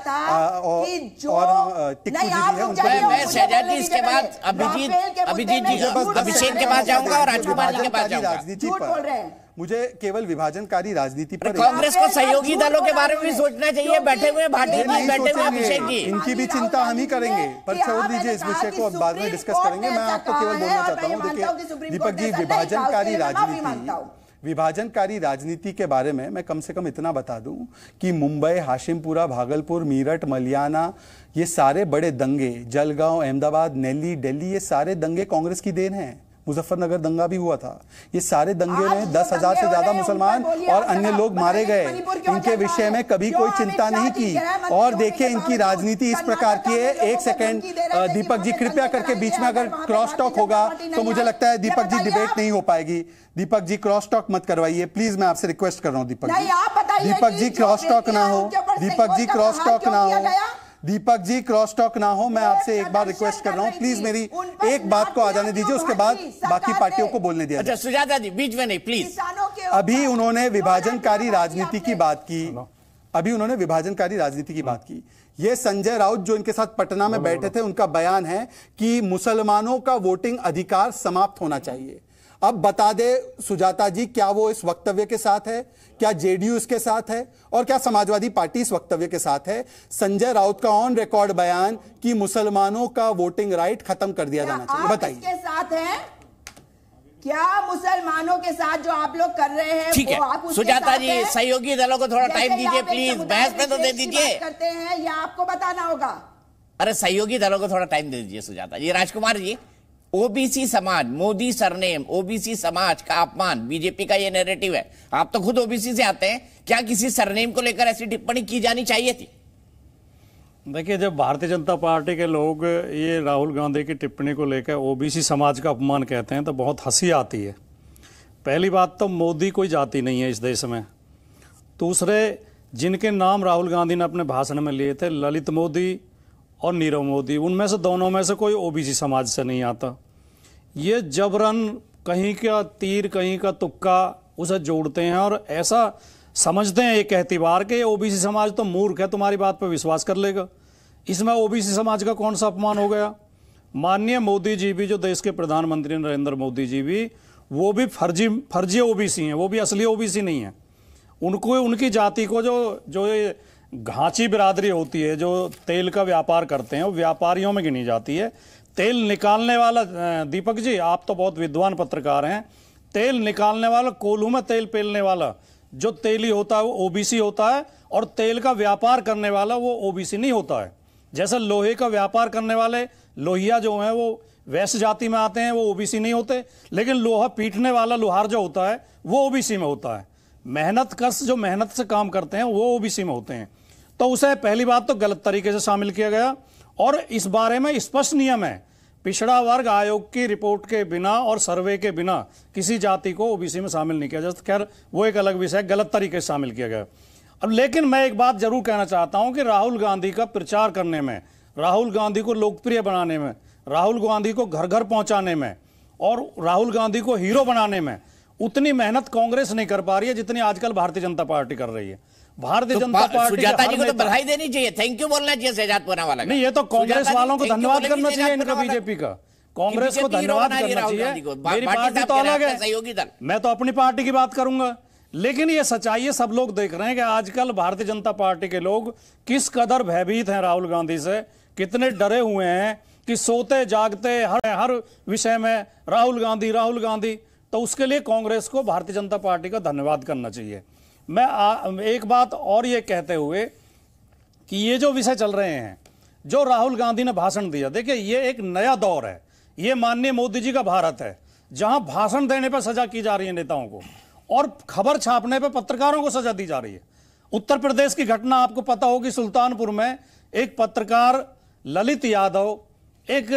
और टिक्कू जी भी है। इसके बाद अभिजीत जी, अभिषेक के पास जाऊंगा और राजकुमार जी के पास जाऊंगा। राजनीति पर मुझे केवल विभाजनकारी राजनीति पर, कांग्रेस को सहयोगी दलों के बारे में भी सोचना चाहिए। बैठे हुए भाटी जी, बैठे हुए अभिषेक जी, इनकी भी चिंता हम ही करेंगे, पर छोड़ दीजिए इस विषय को, अब बाद में डिस्कस करेंगे। मैं आपको केवल बोलना चाहता हूँ, देखिए दीपक जी, विभाजनकारी राजनीति के बारे में मैं कम से कम इतना बता दूं कि मुंबई, हाशिमपुरा, भागलपुर, मीरठ, मलियाना, ये सारे बड़े दंगे, जलगांव, अहमदाबाद, नेल्ली, दिल्ली, ये सारे दंगे कांग्रेस की देन हैं। मुजफ्फरनगर दंगा भी हुआ था। ये सारे दंगे में 10,000 से ज्यादा मुसलमान और अन्य लोग मारे गए। इनके विषय में कभी कोई चिंता नहीं की। और देखिए इनकी राजनीति इस प्रकार की है। एक सेकेंड दीपक जी, कृपया करके बीच में अगर क्रॉस टॉक होगा तो मुझे लगता है दीपक जी डिबेट नहीं हो पाएगी। दीपक जी क्रॉस टॉक मत करवाइए प्लीज, मैं आपसे रिक्वेस्ट कर रहा हूं। दीपक जी क्रॉस टॉक ना हो। दीपक जी क्रॉस टॉक ना हो। दीपक जी क्रॉस टॉक ना हो। मैं आपसे एक बार रिक्वेस्ट कर रहा हूं, प्लीज मेरी एक बात को आ जाने दीजिए, उसके बाद बाकी पार्टियों को बोलने दिया। अच्छा सुजाता जी बीच में नहीं प्लीज। अभी उन्होंने विभाजनकारी राजनीति की बात की। अभी उन्होंने विभाजनकारी राजनीति की बात की। ये संजय राउत जो इनके साथ पटना में बैठे थे, उनका बयान है कि मुसलमानों का वोटिंग अधिकार समाप्त होना चाहिए। अब बता दे सुजाता जी, क्या वो इस वक्तव्य के साथ है? क्या जेडीयू इसके साथ है? और क्या समाजवादी पार्टी इस वक्तव्य के साथ है? संजय राउत का ऑन रिकॉर्ड बयान कि मुसलमानों का वोटिंग राइट खत्म कर दिया जाना चाहिए। बताइए इसके साथ हैं? क्या मुसलमानों के साथ जो आप लोग कर रहे हैं? ठीक है सुजाता जी, सहयोगी दलों को थोड़ा टाइम दीजिए प्लीज, बहस में तो दे दीजिए। करते हैं या आपको बताना होगा? अरे सहयोगी दलों को थोड़ा टाइम दे दीजिए सुजाता जी। राजकुमार जी, ओबीसी समाज, मोदी सरनेम, ओबीसी समाज का अपमान, बीजेपी का ये नैरेटिव है। आप तो खुद ओबीसी से आते हैं, क्या किसी सरनेम को लेकर ऐसी टिप्पणी की जानी चाहिए थी? देखिए, जब भारतीय जनता पार्टी के लोग ये राहुल गांधी की टिप्पणी को लेकर ओबीसी समाज का अपमान कहते हैं तो बहुत हंसी आती है। पहली बात तो मोदी कोई जाति नहीं है इस देश में। दूसरे, जिनके नाम राहुल गांधी ने अपने भाषण में लिए थे, ललित मोदी और नीरव मोदी, उनमें से दोनों में से कोई ओबीसी समाज से नहीं आता। ये जबरन कहीं का तीर कहीं का तुक्का उसे जोड़ते हैं और ऐसा समझते हैं एक एहतिबार के ओबीसी समाज तो मूर्ख है, तुम्हारी बात पर विश्वास कर लेगा। इसमें ओबीसी समाज का कौन सा अपमान हो गया? माननीय मोदी जी भी, जो देश के प्रधानमंत्री नरेंद्र मोदी जी भी, वो भी फर्जी ओबीसी हैं, वो भी असली ओबीसी नहीं है। उनको उनकी जाति को जो ये घांची बिरादरी होती है, जो तेल का व्यापार करते हैं, वो व्यापारियों में गिनी जाती है। तेल निकालने वाला, दीपक जी आप तो बहुत विद्वान पत्रकार हैं, तेल निकालने वाला, कोल्हू में तेल पेलने वाला जो तेली होता है वो ओबीसी होता है, और तेल का व्यापार करने वाला वो ओबीसी नहीं होता है। जैसे लोहे का व्यापार करने वाले लोहिया जो हैं वो वैश्य जाति में आते हैं, वो ओबीसी नहीं होते, लेकिन लोहा पीटने वाला लोहार जो होता है वो ओबीसी में होता है। मेहनत कश जो मेहनत से काम करते हैं वो ओबीसी में होते हैं। तो उसे पहली बात तो गलत तरीके से शामिल किया गया, और इस बारे में स्पष्ट नियम है, पिछड़ा वर्ग आयोग की रिपोर्ट के बिना और सर्वे के बिना किसी जाति को ओबीसी में शामिल नहीं किया जा सकता। खैर वो एक अलग विषय, गलत तरीके से शामिल किया गया। अब लेकिन मैं एक बात जरूर कहना चाहता हूं कि राहुल गांधी का प्रचार करने में, राहुल गांधी को लोकप्रिय बनाने में, राहुल गांधी को घर घर पहुंचाने में और राहुल गांधी को हीरो बनाने में उतनी मेहनत कांग्रेस नहीं कर पा रही है जितनी आजकल भारतीय जनता पार्टी कर रही है। भारतीय जनता पार्टी सुजाता जी को तो बधाई देनी चाहिए, थैंक यू बोलना चाहिए शहजाद पूनावाला। नहीं, ये तो कांग्रेस वालों को धन्यवाद करना चाहिए, इनका बीजेपी का कांग्रेस को धन्यवाद करना चाहिए। मेरी पार्टी तो अलग है, मैं तो अपनी पार्टी की बात करूंगा। लेकिन ये सच्चाई है, सब लोग देख रहे हैं कि आजकल भारतीय जनता पार्टी के लोग किस कदर भयभीत हैं राहुल गांधी से, कितने डरे हुए हैं कि सोते जागते हर विषय में राहुल गांधी। तो उसके लिए कांग्रेस को भारतीय जनता पार्टी का धन्यवाद करना चाहिए। मैं एक बात और ये कहते हुए कि ये जो विषय चल रहे हैं, जो राहुल गांधी ने भाषण दिया, देखिए ये एक नया दौर है, ये माननीय मोदी जी का भारत है जहां भाषण देने पर सजा की जा रही है नेताओं को और खबर छापने पर पत्रकारों को सजा दी जा रही है। उत्तर प्रदेश की घटना आपको पता होगी, सुल्तानपुर में एक पत्रकार ललित यादव एक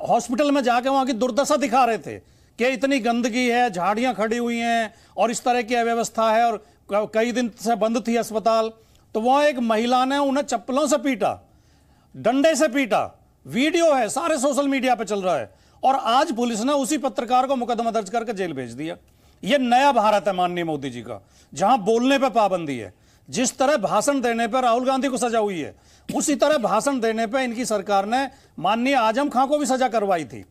हॉस्पिटल में जाके वहां की दुर्दशा दिखा रहे थे कि इतनी गंदगी है, झाड़ियां खड़ी हुई हैं और इस तरह की अव्यवस्था है और कई दिन से बंद थी अस्पताल। तो वहां एक महिला ने उन्हें चप्पलों से पीटा, डंडे से पीटा, वीडियो है, सारे सोशल मीडिया पे चल रहा है, और आज पुलिस ने उसी पत्रकार को मुकदमा दर्ज करके जेल भेज दिया। यह नया भारत है माननीय मोदी जी का, जहां बोलने पर पाबंदी है। जिस तरह भाषण देने पर राहुल गांधी को सजा हुई है, उसी तरह भाषण देने पर इनकी सरकार ने माननीय आजम खां को भी सजा करवाई थी,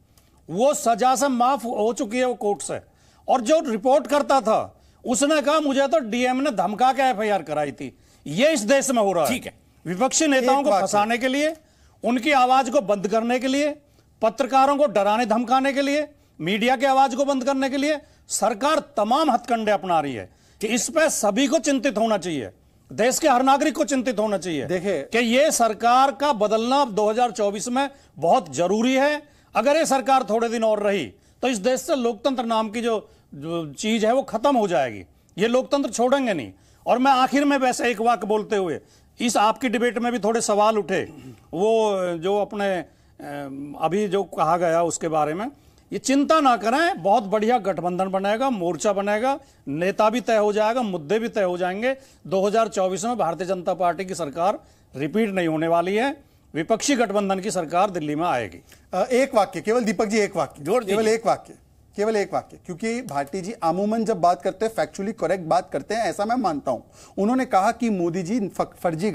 वो सजा से माफ हो चुकी है वो कोर्ट से। और जो रिपोर्ट करता था उसने कहा मुझे तो डीएम ने धमका के एफआईआर कराई थी। ये इस देश में हो रहा है। ठीक है, विपक्षी नेताओं को फंसाने के लिए, उनकी आवाज को बंद करने के लिए, पत्रकारों को डराने धमकाने के लिए, मीडिया की आवाज को बंद करने के लिए सरकार तमाम हथकंडे अपना रही है। कि इस पे सभी को चिंतित होना चाहिए, देश के हर नागरिक को चिंतित होना चाहिए। देखिए कि ये सरकार का बदलना 2024 में बहुत जरूरी है। अगर ये सरकार थोड़े दिन और रही तो इस देश से लोकतंत्र नाम की जो चीज है वो खत्म हो जाएगी। ये लोकतंत्र छोड़ेंगे नहीं। और मैं आखिर में वैसे एक वाक्य बोलते हुए, इस आपकी डिबेट में भी थोड़े सवाल उठे, वो जो अपने अभी जो कहा गया उसके बारे में, ये चिंता ना करें, बहुत बढ़िया गठबंधन बनेगा, मोर्चा बनेगा, नेता भी तय हो जाएगा, मुद्दे भी तय हो जाएंगे। 2024 में भारतीय जनता पार्टी की सरकार रिपीट नहीं होने वाली है, विपक्षी गठबंधन की सरकार दिल्ली में आएगी। एक वाक्य केवल, दीपक जी एक वाक्य, केवल एक वाक्य, क्योंकि भाटी जी अमूमन जब बात करते हैं फैक्चुअली करेक्ट बात करते हैं, ऐसा मैं मानता हूं। उन्होंने कहा कि मोदी जी फर्जी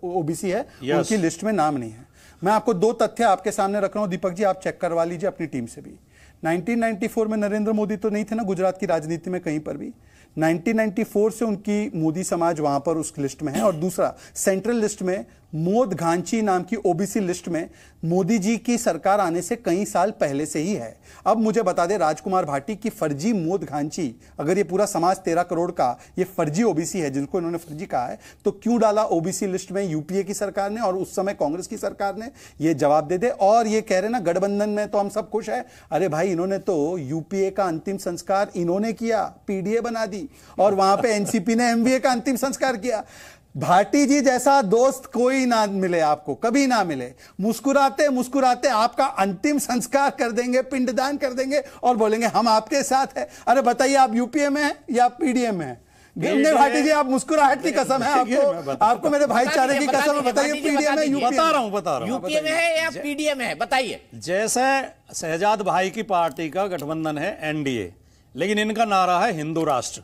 ओबीसी है, उनकी लिस्ट में नाम नहीं है। मैं आपको 2 तथ्य आपके सामने रख रहा हूं, दीपक जी आप चेक करवा लीजिए अपनी टीम से भी। 1994 में नरेंद्र मोदी तो नहीं थे ना गुजरात की राजनीति में कहीं पर भी। 1994 से उनकी मोदी समाज वहां पर उस लिस्ट में है। और दूसरा, सेंट्रल लिस्ट में मोद घांची नाम की ओबीसी लिस्ट में मोदी जी की सरकार आने से कई साल पहले से ही है। अब मुझे बता दे राजकुमार भाटी की फर्जी मोद घांची, अगर ये पूरा समाज 13 करोड़ का ये फर्जी ओबीसी है जिनको इन्होंने फर्जी कहा है, तो क्यों डाला ओबीसी लिस्ट में यूपीए की सरकार ने और उस समय कांग्रेस की सरकार ने? ये जवाब दे दे। और ये कह रहे ना गठबंधन में तो हम सब खुश है, अरे भाई इन्होंने तो यूपीए का अंतिम संस्कार इन्होंने किया, पीडीए बना दी, और वहां पे एनसीपी ने एमवीए का अंतिम संस्कार किया। भाटी जी जैसा दोस्त कोई ना मिले आपको, कभी ना मिले। मुस्कुराते मुस्कुराते आपका अंतिम संस्कार कर देंगे, पिंडदान कर देंगे और बोलेंगे हम आपके साथ है। अरे बताइए आप यूपीए में हैं या पीडीए में हैं? भाटी जी आप मुस्कुराहट की कसम है आपको मेरे भाईचारे की कसम है, बताइए पीडीए में यूपीए? बता रहा हूं यूपीए में है या पीडीए में है, बताइए। जैसे शहजाद भाई की पार्टी का गठबंधन है एनडीए, लेकिन इनका नारा है हिंदू राष्ट्र।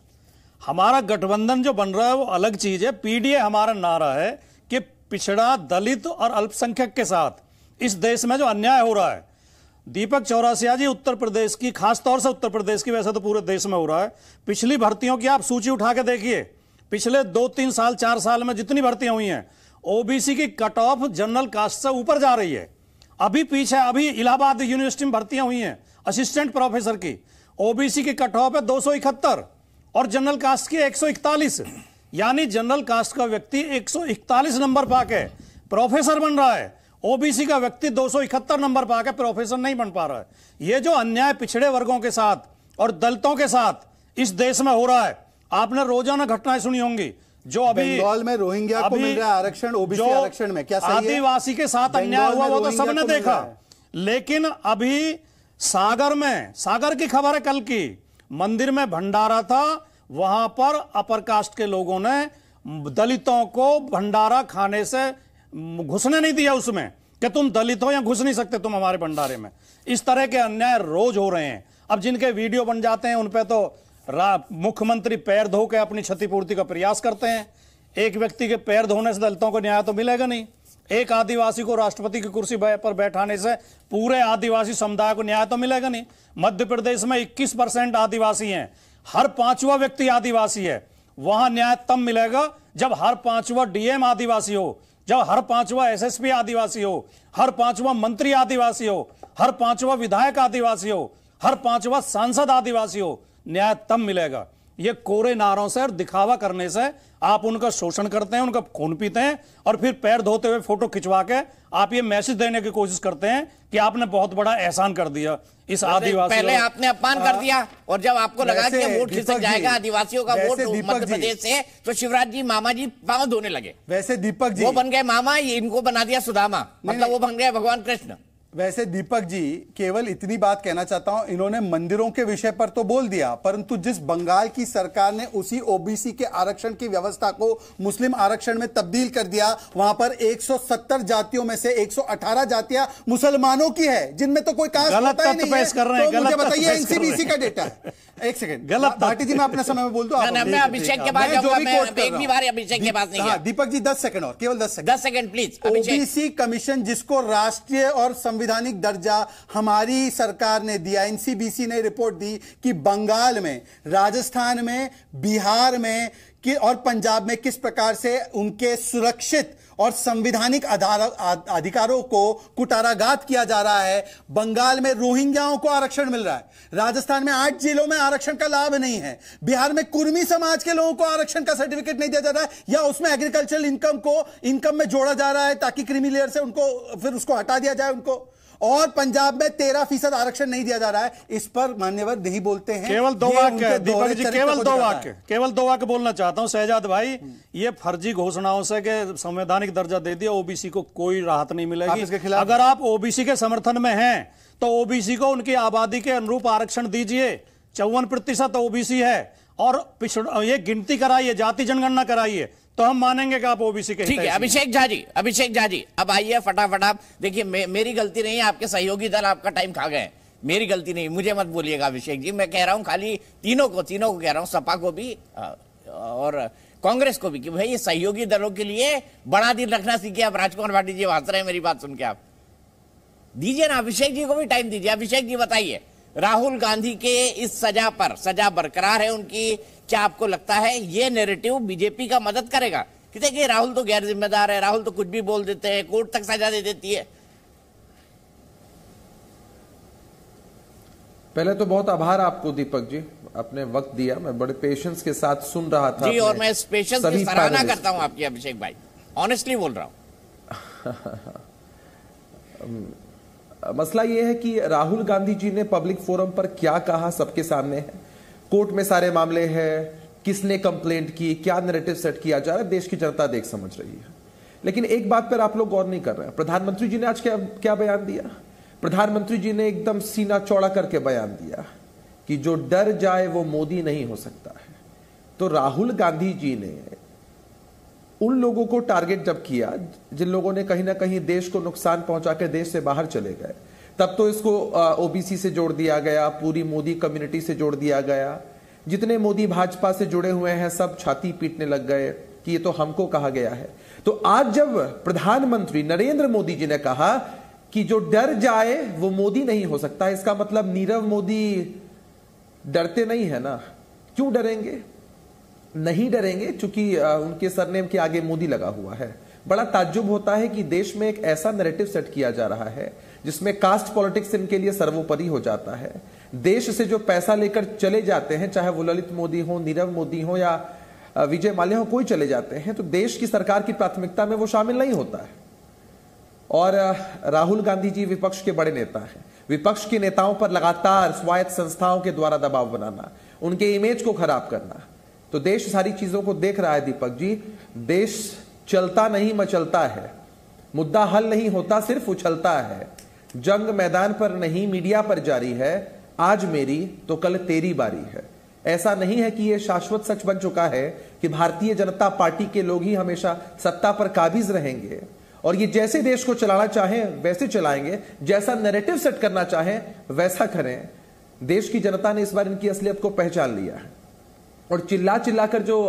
हमारा गठबंधन जो बन रहा है वो अलग चीज है। पीडीए हमारा नारा है कि पिछड़ा, दलित और अल्पसंख्यक के साथ इस देश में जो अन्याय हो रहा है। दीपक चौरसिया जी, उत्तर प्रदेश की, खासतौर से उत्तर प्रदेश की, वैसे तो पूरे देश में हो रहा है, पिछली भर्तियों की आप सूची उठा के देखिए। पिछले 2-3 साल 4 साल में जितनी भर्तियां हुई हैं, ओबीसी की कट ऑफ जनरल कास्ट से ऊपर जा रही है। अभी इलाहाबाद यूनिवर्सिटी में भर्तियां हुई हैं असिस्टेंट प्रोफेसर की, ओबीसी की कट ऑफ है 271 और जनरल कास्ट की 141। यानी जनरल कास्ट का व्यक्ति 141 नंबर पाके प्रोफेसर बन रहा है, ओबीसी का व्यक्ति 271 नंबर पाके प्रोफेसर नहीं बन पा रहा है। ये जो अन्याय पिछड़े वर्गों के साथ और दलितों के साथ इस देश में हो रहा है, आपने रोजाना घटनाएं सुनी होंगी। जो अभी बंगाल में रोहिंग्या को मिल रहा है आरक्षण, ओबीसी आरक्षण में, क्या सही है? आदिवासी के साथ अन्याय हुआ वो तो सबने देखा। लेकिन अभी सागर की खबर है कल की, मंदिर में भंडारा था, वहां पर अपर कास्ट के लोगों ने दलितों को भंडारा खाने से घुसने नहीं दिया उसमें, कि तुम दलित हो या घुस नहीं सकते तुम हमारे भंडारे में। इस तरह के अन्याय रोज हो रहे हैं। अब जिनके वीडियो बन जाते हैं उन पे तो मुख्यमंत्री पैर धो के अपनी क्षतिपूर्ति का प्रयास करते हैं। एक व्यक्ति के पैर धोने से दलितों को न्याय तो मिलेगा नहीं। एक आदिवासी को राष्ट्रपति की कुर्सी पर बैठाने से पूरे आदिवासी समुदाय को न्याय तो मिलेगा नहीं। मध्य प्रदेश में 21% आदिवासी हैं, हर 5वां व्यक्ति आदिवासी है। वहां न्याय तब मिलेगा जब हर 5वां डीएम आदिवासी हो, जब हर 5वां एसएसपी आदिवासी हो, हर 5वां मंत्री आदिवासी हो, हर 5वां विधायक आदिवासी हो, हर 5वां सांसद आदिवासी हो। न्याय तब मिलेगा। ये कोरे नारों से और दिखावा करने से आप उनका शोषण करते हैं, उनका खून पीते हैं और फिर पैर धोते हुए फोटो खिंचवा के आप ये मैसेज देने की कोशिश करते हैं कि आपने बहुत बड़ा एहसान कर दिया इस आदिवासी। पहले आपने अपमान कर दिया और जब आपको लगा कि वोट खिसक जाएगा आदिवासियों का वोट मध्य प्रदेश से, तो शिवराज जी मामा जी पांव धोने लगे। वैसे दीपक जी वो बन गए मामा, इनको बना दिया सुदामा, मतलब वो बन गए भगवान कृष्ण। वैसे दीपक जी केवल इतनी बात कहना चाहता हूं, इन्होंने मंदिरों के विषय पर तो बोल दिया, परंतु जिस बंगाल की सरकार ने उसी ओबीसी के आरक्षण की व्यवस्था को मुस्लिम आरक्षण में तब्दील कर दिया, वहां पर 170 जातियों में से 118 जातियां मुसलमानों की है, जिनमें तो कोई कास्ट होता ही नहीं है। तो मुझे बताइए एनसीबीसी का डेटा है। एक सेकंड गलत भाटी जी, मैं अपने समय में बोल दूं, अभिषेक के बाद एक भी बार अभिषेक के पास नहीं गया। दीपक जी 10 सेकंड और, केवल 10 सेकंड प्लीज। ओबीसी कमीशन जिसको राष्ट्रीय और संवैधानिक दर्जा हमारी सरकार ने दिया, एनसीबीसी ने रिपोर्ट दी कि बंगाल में, राजस्थान में, बिहार में और पंजाब में किस प्रकार से उनके सुरक्षित और संवैधानिक अधिकारों को कुटाराघात किया जा रहा है। बंगाल में रोहिंग्याओं को आरक्षण मिल रहा है, राजस्थान में 8 जिलों में आरक्षण का लाभ नहीं है, बिहार में कुर्मी समाज के लोगों को आरक्षण का सर्टिफिकेट नहीं दिया जा रहा है, या उसमें एग्रीकल्चरल इनकम को इनकम में जोड़ा जा रहा है ताकि क्रीमी लेयर से उनको फिर उसको हटा दिया जाए उनको। और पंजाब में 13% आरक्षण नहीं दिया जा रहा है। इस पर मान्यवर नहीं बोलते हैं। केवल 2 वाक्य दीपक जी, केवल दो वाक्य बोलना चाहता हूं शहजाद भाई। ये फर्जी घोषणाओं से कि संवैधानिक दर्जा दे दिया, ओबीसी को कोई राहत नहीं मिलेगी। अगर आप ओबीसी के समर्थन में हैं तो ओबीसी को उनकी आबादी के अनुरूप आरक्षण दीजिए। 54% ओबीसी है और ये गिनती कराइए, जाति जनगणना कराइए, तो हम मानेंगे कि आप ओबीसी के। ठीक है अभिषेक झा जी अब आइए फटाफट। आप देखिए मेरी गलती नहीं है, आपके सहयोगी दल आपका टाइम खा गए, मेरी गलती नहीं, मुझे मत बोलिएगा अभिषेक जी। मैं कह रहा हूं खाली तीनों को कह रहा हूं, सपा को भी और कांग्रेस को भी, कि भाई ये सहयोगी दलों के लिए बड़ा दिन रखना सीखिए। आप राजकुमार भाटी जी हंस रहे हैं मेरी बात सुन के, आप दीजिए ना अभिषेक जी को भी टाइम दीजिए। अभिषेक जी बताइए, राहुल गांधी के इस सजा बरकरार है उनकी, क्या आपको लगता है ये नैरेटिव बीजेपी का मदद करेगा? कि देखिए राहुल तो गैर जिम्मेदार है, राहुल तो कुछ भी बोल देते हैं, कोर्ट तक सजा दे देती है। पहले तो बहुत आभार आपको दीपक जी, अपने वक्त दिया, मैं बड़े पेशेंस के साथ सुन रहा था जी। और मैं इस पेशेंस की सराहना करता हूं आपकी अभिषेक भाई, ऑनेस्टली बोल रहा हूं। मसला यह है कि राहुल गांधी जी ने पब्लिक फोरम पर क्या कहा सबके सामने है। कोर्ट में सारे मामले हैं, किसने कंप्लेंट की, क्या नैरेटिव सेट किया जा रहा है, देश की जनता देख समझ रही है। लेकिन एक बात पर आप लोग गौर नहीं कर रहे हैं। प्रधानमंत्री जी ने आज क्या बयान दिया? प्रधानमंत्री जी ने एकदम सीना चौड़ा करके बयान दिया कि जो डर जाए वो मोदी नहीं हो सकता है। तो राहुल गांधी जी ने उन लोगों को टारगेट जब किया जिन लोगों ने कहीं ना कहीं देश को नुकसान पहुंचा के देश से बाहर चले गए, तब तो इसको ओबीसी से जोड़ दिया गया, पूरी मोदी कम्युनिटी से जोड़ दिया गया। जितने मोदी भाजपा से जुड़े हुए हैं सब छाती पीटने लग गए कि ये तो हमको कहा गया है। तो आज जब प्रधानमंत्री नरेंद्र मोदी जी ने कहा कि जो डर जाए वो मोदी नहीं हो सकता, इसका मतलब नीरव मोदी डरते नहीं है ना। क्यों डरेंगे? नहीं डरेंगे क्योंकि उनके सरनेम के आगे मोदी लगा हुआ है। बड़ा ताज्जुब होता है कि देश में एक ऐसा नैरेटिव सेट किया जा रहा है जिसमें कास्ट पॉलिटिक्स इनके लिए सर्वोपरि हो जाता है। देश से जो पैसा लेकर चले जाते हैं, चाहे वो ललित मोदी हो, नीरव मोदी हो या विजय माल्या हो, कोई चले जाते हैं तो देश की सरकार की प्राथमिकता में वो शामिल नहीं होता है। और राहुल गांधी जी विपक्ष के बड़े नेता हैं। विपक्ष के नेताओं पर लगातार स्वायत्त संस्थाओं के द्वारा दबाव बनाना, उनके इमेज को खराब करना, तो देश सारी चीजों को देख रहा है दीपक जी। देश चलता नहीं मचलता है, मुद्दा हल नहीं होता सिर्फ उछलता है। जंग मैदान पर नहीं मीडिया पर जारी है, आज मेरी तो कल तेरी बारी है। ऐसा नहीं है कि यह शाश्वत सच बन चुका है कि भारतीय जनता पार्टी के लोग ही हमेशा सत्ता पर काबिज रहेंगे और ये जैसे देश को चलाना चाहें वैसे चलाएंगे, जैसा नैरेटिव सेट करना चाहें वैसा करें। देश की जनता ने इस बार इनकी असलियत को पहचान लिया है और चिल्ला चिल्लाकर जो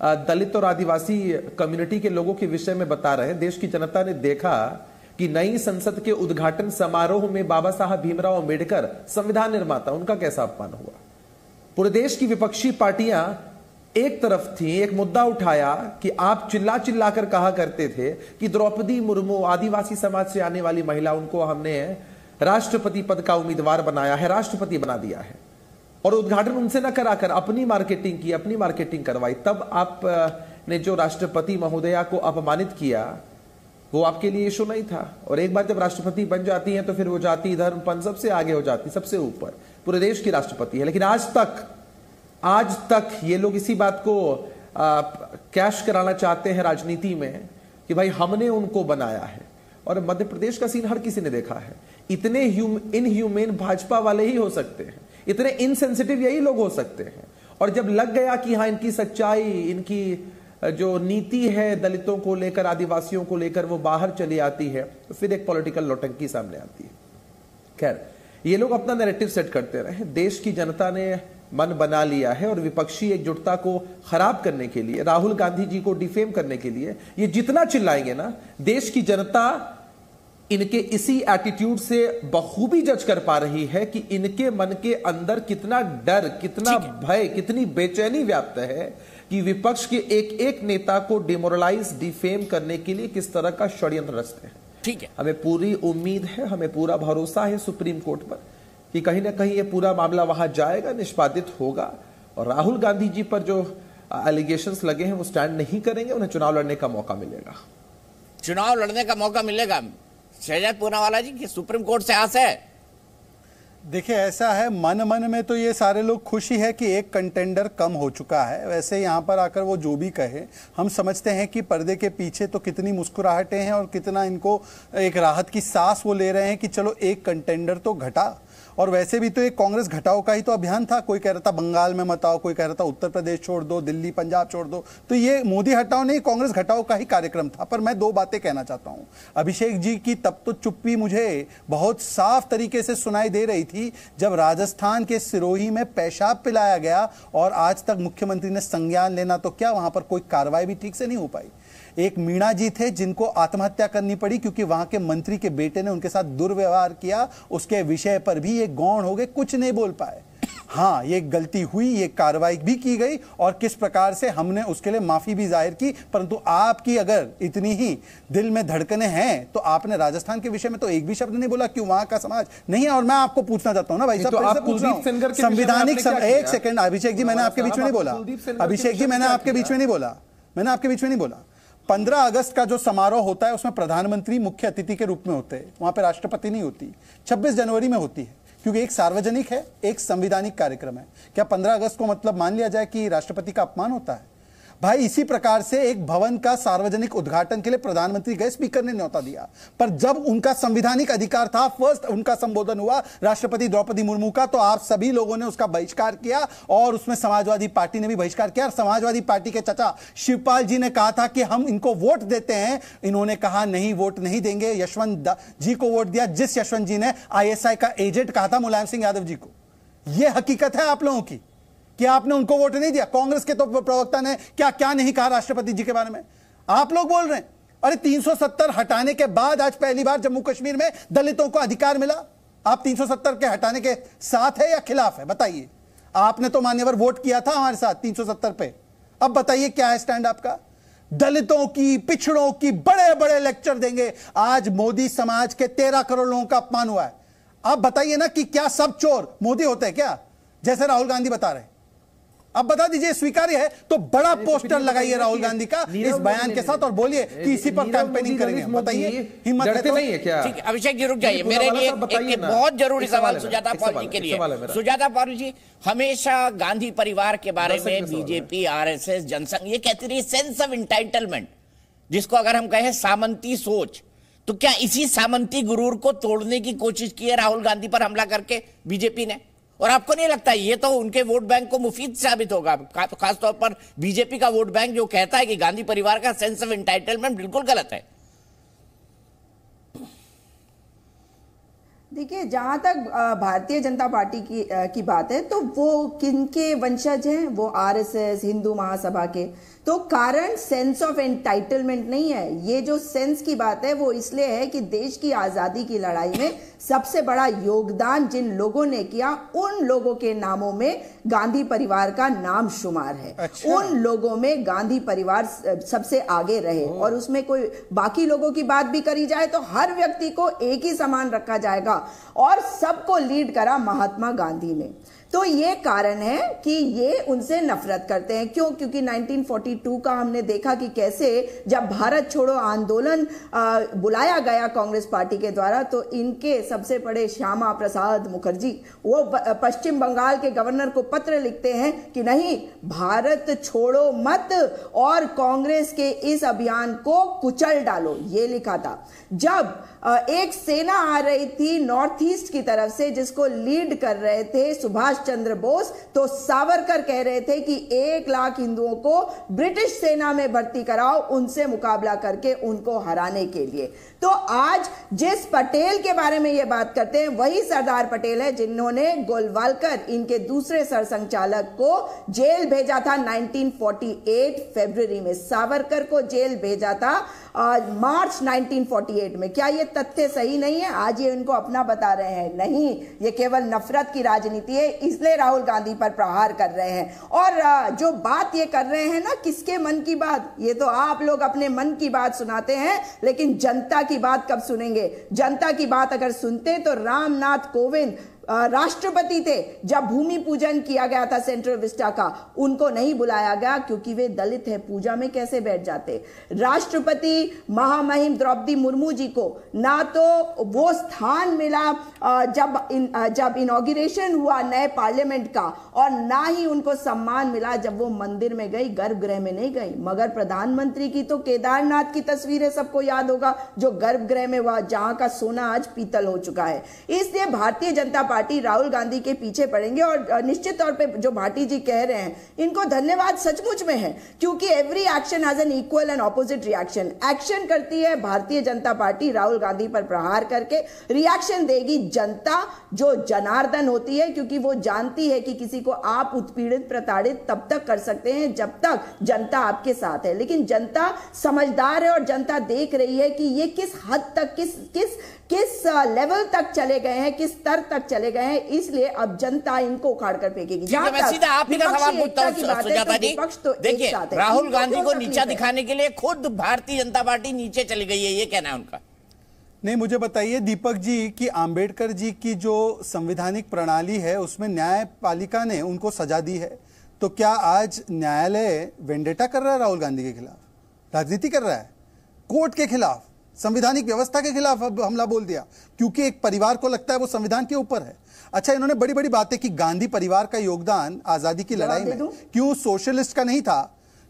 दलित और आदिवासी कम्युनिटी के लोगों के विषय में बता रहे हैं, देश की जनता ने देखा कि नई संसद के उद्घाटन समारोह में बाबा साहब भीमराव अंबेडकर संविधान निर्माता, उनका कैसा अपमान हुआ। पूरे देश की विपक्षी पार्टियां एक तरफ थी, एक मुद्दा उठाया कि आप चिल्ला चिल्ला कर कहा करते थे कि द्रौपदी मुर्मू आदिवासी समाज से आने वाली महिला, उनको हमने राष्ट्रपति पद का उम्मीदवार बनाया है, राष्ट्रपति बना दिया है, और उद्घाटन उनसे न कराकर अपनी मार्केटिंग की, अपनी मार्केटिंग करवाई। तब आपने जो राष्ट्रपति महोदया को अपमानित किया वो आपके लिए इशू नहीं था। और एक बार जब राष्ट्रपति बन जाती हैं तो फिर वो जाति धर्म पंथ सबसे आगे हो जाती, सबसे ऊपर, पूरे देश की राष्ट्रपति है। लेकिन आज तक ये लोग इसी बात को कैश कराना चाहते हैं राजनीति में कि भाई हमने उनको बनाया है। और मध्य प्रदेश का सीन हर किसी ने देखा है। इतने इनह्यूमेन भाजपा वाले ही हो सकते हैं, इतने इनसेंसिटिव यही लोग हो सकते हैं। और जब लग गया कि हाँ इनकी सच्चाई, इनकी जो नीति है दलितों को लेकर, आदिवासियों को लेकर, वो बाहर चली आती है, तो फिर एक पॉलिटिकल नौटंकी सामने आती है। खैर, ये लोग अपना नैरेटिव सेट करते रहे। देश की जनता ने मन बना लिया है और विपक्षी एकजुटता को खराब करने के लिए, राहुल गांधी जी को डिफेम करने के लिए ये जितना चिल्लाएंगे ना, देश की जनता इनके इसी एटीट्यूड से बखूबी जज कर पा रही है कि इनके मन के अंदर कितना डर, कितना भय, कितनी बेचैनी व्याप्त है कि विपक्ष के एक एक नेता को डिमोरलाइज, डिफेम करने के लिए किस तरह का षड्यंत्र रचते हैं। ठीक है, हमें पूरी उम्मीद है, हमें पूरा भरोसा है सुप्रीम कोर्ट पर कि कहीं ना कहीं ये पूरा मामला वहां जाएगा, निष्पादित होगा। और राहुल गांधी जी पर जो एलिगेशंस लगे हैं वो स्टैंड नहीं करेंगे, उन्हें चुनाव लड़ने का मौका मिलेगा। चुनाव लड़ने का मौका मिलेगा। शहजाद पूनावाला जी की सुप्रीम कोर्ट से आस है? देखिए, ऐसा है, मन में तो ये सारे लोग खुशी है कि एक कंटेंडर कम हो चुका है। वैसे यहाँ पर आकर वो जो भी कहे, हम समझते हैं कि पर्दे के पीछे तो कितनी मुस्कुराहटें हैं और कितना इनको एक राहत की सांस वो ले रहे हैं कि चलो एक कंटेंडर तो घटा। और वैसे भी तो एक कांग्रेस घटाओ का ही तो अभियान था। कोई कह रहा था बंगाल में मत आओ, कोई कह रहा था उत्तर प्रदेश छोड़ दो, दिल्ली पंजाब छोड़ दो। तो ये मोदी हटाओ नहीं, कांग्रेस घटाओ का ही कार्यक्रम था। पर मैं दो बातें कहना चाहता हूं। अभिषेक जी की तब तो चुप्पी मुझे बहुत साफ तरीके से सुनाई दे रही थी जब राजस्थान के सिरोही में पेशाब पिलाया गया और आज तक मुख्यमंत्री ने संज्ञान लेना तो क्या, वहां पर कोई कार्रवाई भी ठीक से नहीं हो पाई। एक मीणा जी थे जिनको आत्महत्या करनी पड़ी क्योंकि वहां के मंत्री के बेटे ने उनके साथ दुर्व्यवहार किया। उसके विषय पर भी ये गौण हो गए, कुछ नहीं बोल पाए। हाँ, ये गलती हुई, ये कार्रवाई भी की गई और किस प्रकार से हमने उसके लिए माफी भी जाहिर की। परंतु आपकी अगर इतनी ही दिल में धड़कने हैं तो आपने राजस्थान के विषय में तो एक भी शब्द नहीं बोला। क्यों? वहां का समाज नहीं है। और मैं आपको पूछना चाहता हूं ना भाई साहब, संविधानिक एक सेकंड अभिषेक जी, मैंने आपके बीच में नहीं बोला। अभिषेक जी, मैंने आपके बीच में नहीं बोला। मैंने आपके बीच में नहीं बोला। 15 अगस्त का जो समारोह होता है उसमें प्रधानमंत्री मुख्य अतिथि के रूप में होते हैं, वहां पे राष्ट्रपति नहीं होती। 26 जनवरी में होती है क्योंकि एक सार्वजनिक है, एक संवैधानिक कार्यक्रम है। क्या 15 अगस्त को मतलब मान लिया जाए कि राष्ट्रपति का अपमान होता है? भाई, इसी प्रकार से एक भवन का सार्वजनिक उद्घाटन के लिए प्रधानमंत्री गए, स्पीकर ने न्योता दिया। पर जब उनका संवैधानिक अधिकार था, फर्स्ट उनका संबोधन हुआ राष्ट्रपति द्रौपदी मुर्मू का, तो आप सभी लोगों ने उसका बहिष्कार किया और उसमें समाजवादी पार्टी ने भी बहिष्कार किया। और समाजवादी पार्टी के चाचा शिवपाल जी ने कहा था कि हम इनको वोट देते हैं। इन्होंने कहा नहीं, वोट नहीं देंगे। यशवंत जी को वोट दिया, जिस यशवंत जी ने ISI का एजेंट कहा था मुलायम सिंह यादव जी को। यह हकीकत है आप लोगों की कि आपने उनको वोट नहीं दिया। कांग्रेस के तो प्रवक्ता ने क्या क्या नहीं कहा राष्ट्रपति जी के बारे में। आप लोग बोल रहे हैं अरे 370 हटाने के बाद आज पहली बार जम्मू कश्मीर में दलितों को अधिकार मिला। आप 370 के हटाने के साथ है या खिलाफ है? बताइए। आपने तो मान्यवर वोट किया था हमारे साथ 370 पे। अब बताइए क्या है स्टैंड आपका? दलितों की, पिछड़ों की बड़े बड़े लेक्चर देंगे। आज मोदी समाज के 13 करोड़ लोगों का अपमान हुआ है। आप बताइए ना कि क्या सब चोर मोदी होते हैं क्या, जैसे राहुल गांधी बता रहे हैं? अब बता दीजिए, स्वीकार्य है तो बड़ा पोस्टर लगाइए राहुल गांधी का इस बयान के साथ और बोलिए कि इसी पर कैंपेनिंग करेंगे। बताइए, हिम्मत है तो नहीं है क्या? ठीक, अभिषेक जी रुक जाइए, मेरे लिए एक बहुत जरूरी सवाल सुजाता पॉल जी के लिए। सुजाता पॉल जी, हमेशा गांधी परिवार के बारे में बीजेपी, RSS, जनसंघ ये कहती रही सेंस ऑफ इंटाइटलमेंट, जिसको अगर हम कहें सामंती सोच, तो क्या इसी सामंती गुरूर को तोड़ने की कोशिश की है राहुल गांधी पर हमला करके बीजेपी ने? और आपको नहीं लगता ये तो उनके वोट बैंक को मुफीद साबित होगा, खासतौर पर बीजेपी का वोट बैंक जो कहता है कि गांधी परिवार का सेंस ऑफ एंटाइटलमेंट बिल्कुल गलत है? देखिए, जहां तक भारतीय जनता पार्टी की बात है तो वो किनके वंशज हैं? वो RSS, हिंदू महासभा के। तो कारण सेंस ऑफ एंटाइटलमेंट नहीं है। ये जो सेंस की बात है वो इसलिए है कि देश की आजादी की लड़ाई में सबसे बड़ा योगदान जिन लोगों ने किया, उन लोगों के नामों में गांधी परिवार का नाम शुमार है। अच्छा। उन लोगों में गांधी परिवार सबसे आगे रहे और उसमें कोई बाकी लोगों की बात भी करी जाए तो हर व्यक्ति को एक ही समान रखा जाएगा और सबको लीड करा महात्मा गांधी ने। तो ये कारण है कि ये उनसे नफरत करते हैं। क्यों? क्योंकि 1942 का हमने देखा कि कैसे जब भारत छोड़ो आंदोलन बुलाया गया कांग्रेस पार्टी के द्वारा, तो इनके सबसे बड़े श्यामा प्रसाद मुखर्जी वो पश्चिम बंगाल के गवर्नर को पत्र लिखते हैं कि नहीं, भारत छोड़ो मत और कांग्रेस के इस अभियान को कुचल डालो, ये लिखा था। जब एक सेना आ रही थी नॉर्थ ईस्ट की तरफ से जिसको लीड कर रहे थे सुभाष चंद्र बोस, तो सावरकर कह रहे थे कि 1 लाख हिंदुओं को ब्रिटिश सेना में भर्ती कराओ, उनसे मुकाबला करके उनको हराने के लिए। तो आज जिस पटेल के बारे में ये बात करते हैं वही सरदार पटेल है जिन्होंने गोलवालकर, इनके दूसरे सरसंघचालक को जेल भेजा था 1948 फरवरी में। सावरकर को जेल भेजा था मार्च 1948 में। क्या ये तथ्य सही नहीं है? आज ये इनको अपना बता रहे हैं। नहीं, ये केवल नफरत की राजनीति है, इसलिए राहुल गांधी पर प्रहार कर रहे हैं। और जो बात ये कर रहे हैं ना, किसके मन की बात, ये तो आप लोग अपने मन की बात सुनाते हैं, लेकिन जनता की बात कब सुनेंगे? जनता की बात अगर सुनते तो रामनाथ कोविंद राष्ट्रपति थे, जब भूमि पूजन किया गया था सेंट्रल विस्टा का, उनको नहीं बुलाया गया क्योंकि वे दलित है, पूजा में कैसे बैठ जाते। राष्ट्रपति महामहिम द्रौपदी मुर्मू जी को ना तो वो स्थान मिला जब इनॉग्रेशन हुआ नए पार्लियामेंट का, और ना ही उनको सम्मान मिला जब वो मंदिर में गई, गर्भगृह में नहीं गई। मगर प्रधानमंत्री की तो केदारनाथ की तस्वीरें सबको याद होगा, जो गर्भगृह में हुआ, जहां का सोना आज पीतल हो चुका है। इसलिए भारतीय जनता पार्टी राहुल गांधी के पीछे पड़ेंगे, और निश्चित तौर पे जो भाटी जी कह रहे हैं, इनको धन्यवाद सचमुच में है, क्योंकि every action has an equal and opposite reaction. Action करती है भारतीय जनता पार्टी राहुल गांधी पर प्रहार करके, रिएक्शन देगी जनता जो जनार्दन होती है, क्योंकि वो जानती है कि किसी को आप उत्पीड़ित प्रताड़ित तब तक कर सकते हैं जब तक जनता आपके साथ है। लेकिन जनता समझदार है और जनता देख रही है कि ये किस हद तक किस लेवल तक चले गए हैं, किस स्तर तक चले गए हैं। इसलिए अब जनता इनको उखाड़ कर फेंकेगी। आप ही का सवाल पूछता हूं सुजाता जी, देखिए राहुल गांधी को नीचा दिखाने के लिए खुद भारतीय जनता पार्टी नीचे चली गई है, ये कहना है उनका। नहीं, मुझे बताइए दीपक जी कि आंबेडकर जी की जो संवैधानिक प्रणाली है उसमें न्यायपालिका ने उनको सजा दी है, तो क्या आज न्यायालय वेंडेटा कर रहा है राहुल गांधी के खिलाफ, राजनीति कर रहा है, कोर्ट के खिलाफ, संवैधानिक व्यवस्था के खिलाफ अब हमला बोल दिया क्योंकि एक परिवार को लगता है वो संविधान के ऊपर है। अच्छा, इन्होंने बड़ी बड़ी बातें की, गांधी परिवार का योगदान आजादी की लड़ाई में क्यों सोशलिस्ट का नहीं था,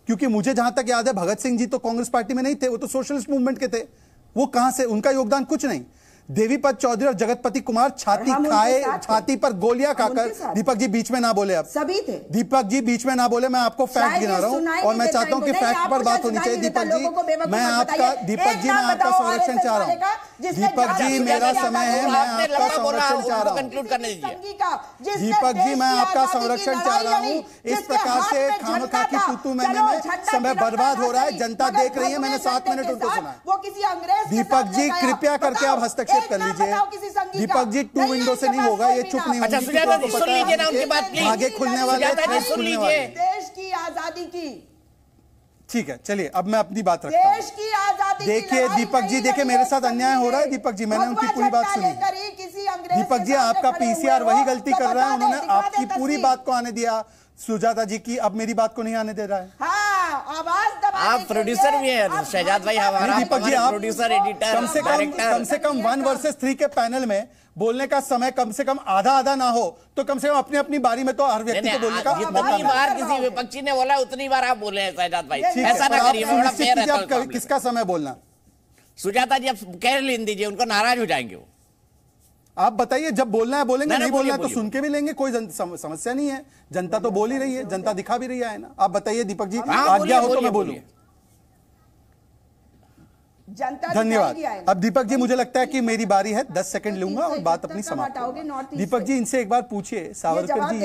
क्योंकि मुझे जहां तक याद है भगत सिंह जी तो कांग्रेस पार्टी में नहीं थे, वो तो सोशलिस्ट मूवमेंट के थे, वो कहां से, उनका योगदान कुछ नहीं। देवीपत चौधरी और जगतपति कुमार छाती पर गोलियां खाकर, दीपक जी बीच में ना बोले, अब सभी थे, दीपक जी बीच में ना बोले, मैं आपको फैक्ट गिना रहा हूं और मैं चाहता हूं कि फैक्ट पर बात होनी चाहिए। दीपक जी मैं आपका संरक्षण चाह रहा हूं। दीपक जी मेरा समय है, मैं आपका संरक्षण चाह रहा हूं। दीपक जी मैं आपका संरक्षण चाह रहा हूं। इस प्रकार से खामखा की तूतू मैंने में समय बर्बाद हो रहा है, जनता देख रही है, मैंने 7 मिनट उनको सुना। दीपक जी कृपया करके आप हस्तक्षेप कर लीजिए। दीपक जी 2 विंडो से नहीं होगा, ये चुप नहीं होगी, सुन लीजिए ना उनकी बात, आगे खुलने वाले, सुन लीजिए। देश की आजादी की, ठीक है, चलिए अब मैं अपनी बात रखता हूं। देश की आजादी, देखिए दीपक जी, देखिए मेरे साथ अन्याय हो रहा है दीपक जी, मैंने उनकी पूरी बात सुनी। दीपक जी आपका पीसीआर वही गलती कर रहा है, उन्होंने आपकी पूरी बात को आने दिया सुजाता जी की, अब मेरी बात को नहीं आने दे रहा है। आप प्रोड्यूसर भी हैं शहजाद भाई, हमारा दीपक जी आप प्रोड्यूसर, एडिटर, कम से कम 1 वर्सेस 3 के पैनल में बोलने का समय कम से कम आधा ना हो, तो कम से कम अपनी अपनी बारी में तो हर व्यक्ति को बोलने का, जितनी बार किसी विपक्षी ने बोला उतनी बार आप बोले हैं शहजाद भाई, ऐसा ना करिए। किसका समय बोलना, सुजाता जी आप कह लेने दीजिए, उनको नाराज हो जाएंगे वो। आप बताइए, जब बोलना है बोलेंगे, नहीं बोलना है तो सुन के भी लेंगे, कोई समस्या नहीं है, जनता तो बोल ही रही है, जनता दिखा भी रही है ना। आप बताइए दीपक जी, आज्ञा हो तो मैं बोलूं। धन्यवाद। अब दीपक जी मुझे लगता है कि मेरी बारी है, 10 सेकंड लूंगा और बात अपनी समाप्त करूंगा। दीपक जी इनसे एक बार पूछिए, सावरकर जी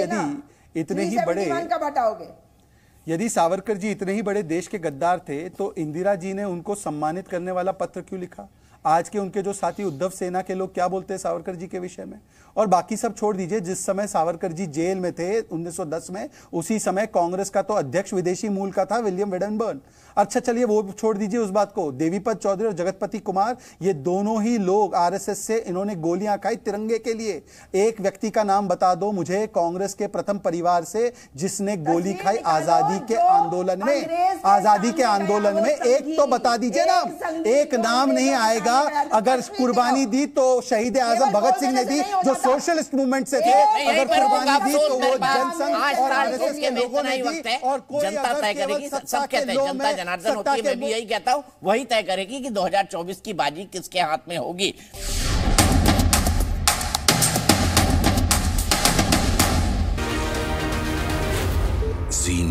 यदि सावरकर जी इतने ही बड़े देश के गद्दार थे तो इंदिरा जी ने उनको सम्मानित करने वाला पत्र क्यों लिखा? आज के उनके जो साथी उद्धव सेना के लोग क्या बोलते हैं सावरकर जी के विषय में? और बाकी सब छोड़ दीजिए, जिस समय सावरकर जी जेल में थे 1910 में, उसी समय कांग्रेस का तो अध्यक्ष विदेशी मूल का था, विलियम वेडनबर्न। अच्छा चलिए वो छोड़ दीजिए उस बात को। देवीपत चौधरी और जगतपति कुमार, ये दोनों ही लोग आरएसएस से इन्होंने गोलियां खाई तिरंगे के लिए। एक व्यक्ति का नाम बता दो मुझे कांग्रेस के प्रथम परिवार से जिसने गोली खाई आजादी के आंदोलन में। आजादी के आंदोलन में एक तो बता दीजिए नाम, एक नाम नहीं आएगा। अगर कुर्बानी दी तो शहीद आजम भगत सिंह ने दी, जो सोशलिस्ट मूवमेंट से थे। अगर कुर्बानी दी तो वो जनसंघ और आरएसएस के लोगों ने दी। और कोई जनता तय करेगी, सब कहते हैं जनता जनार्दन होती है, मैं भी यही कहता हूं, वही तय करेगी कि 2024 की बाजी किसके हाथ में होगी। जी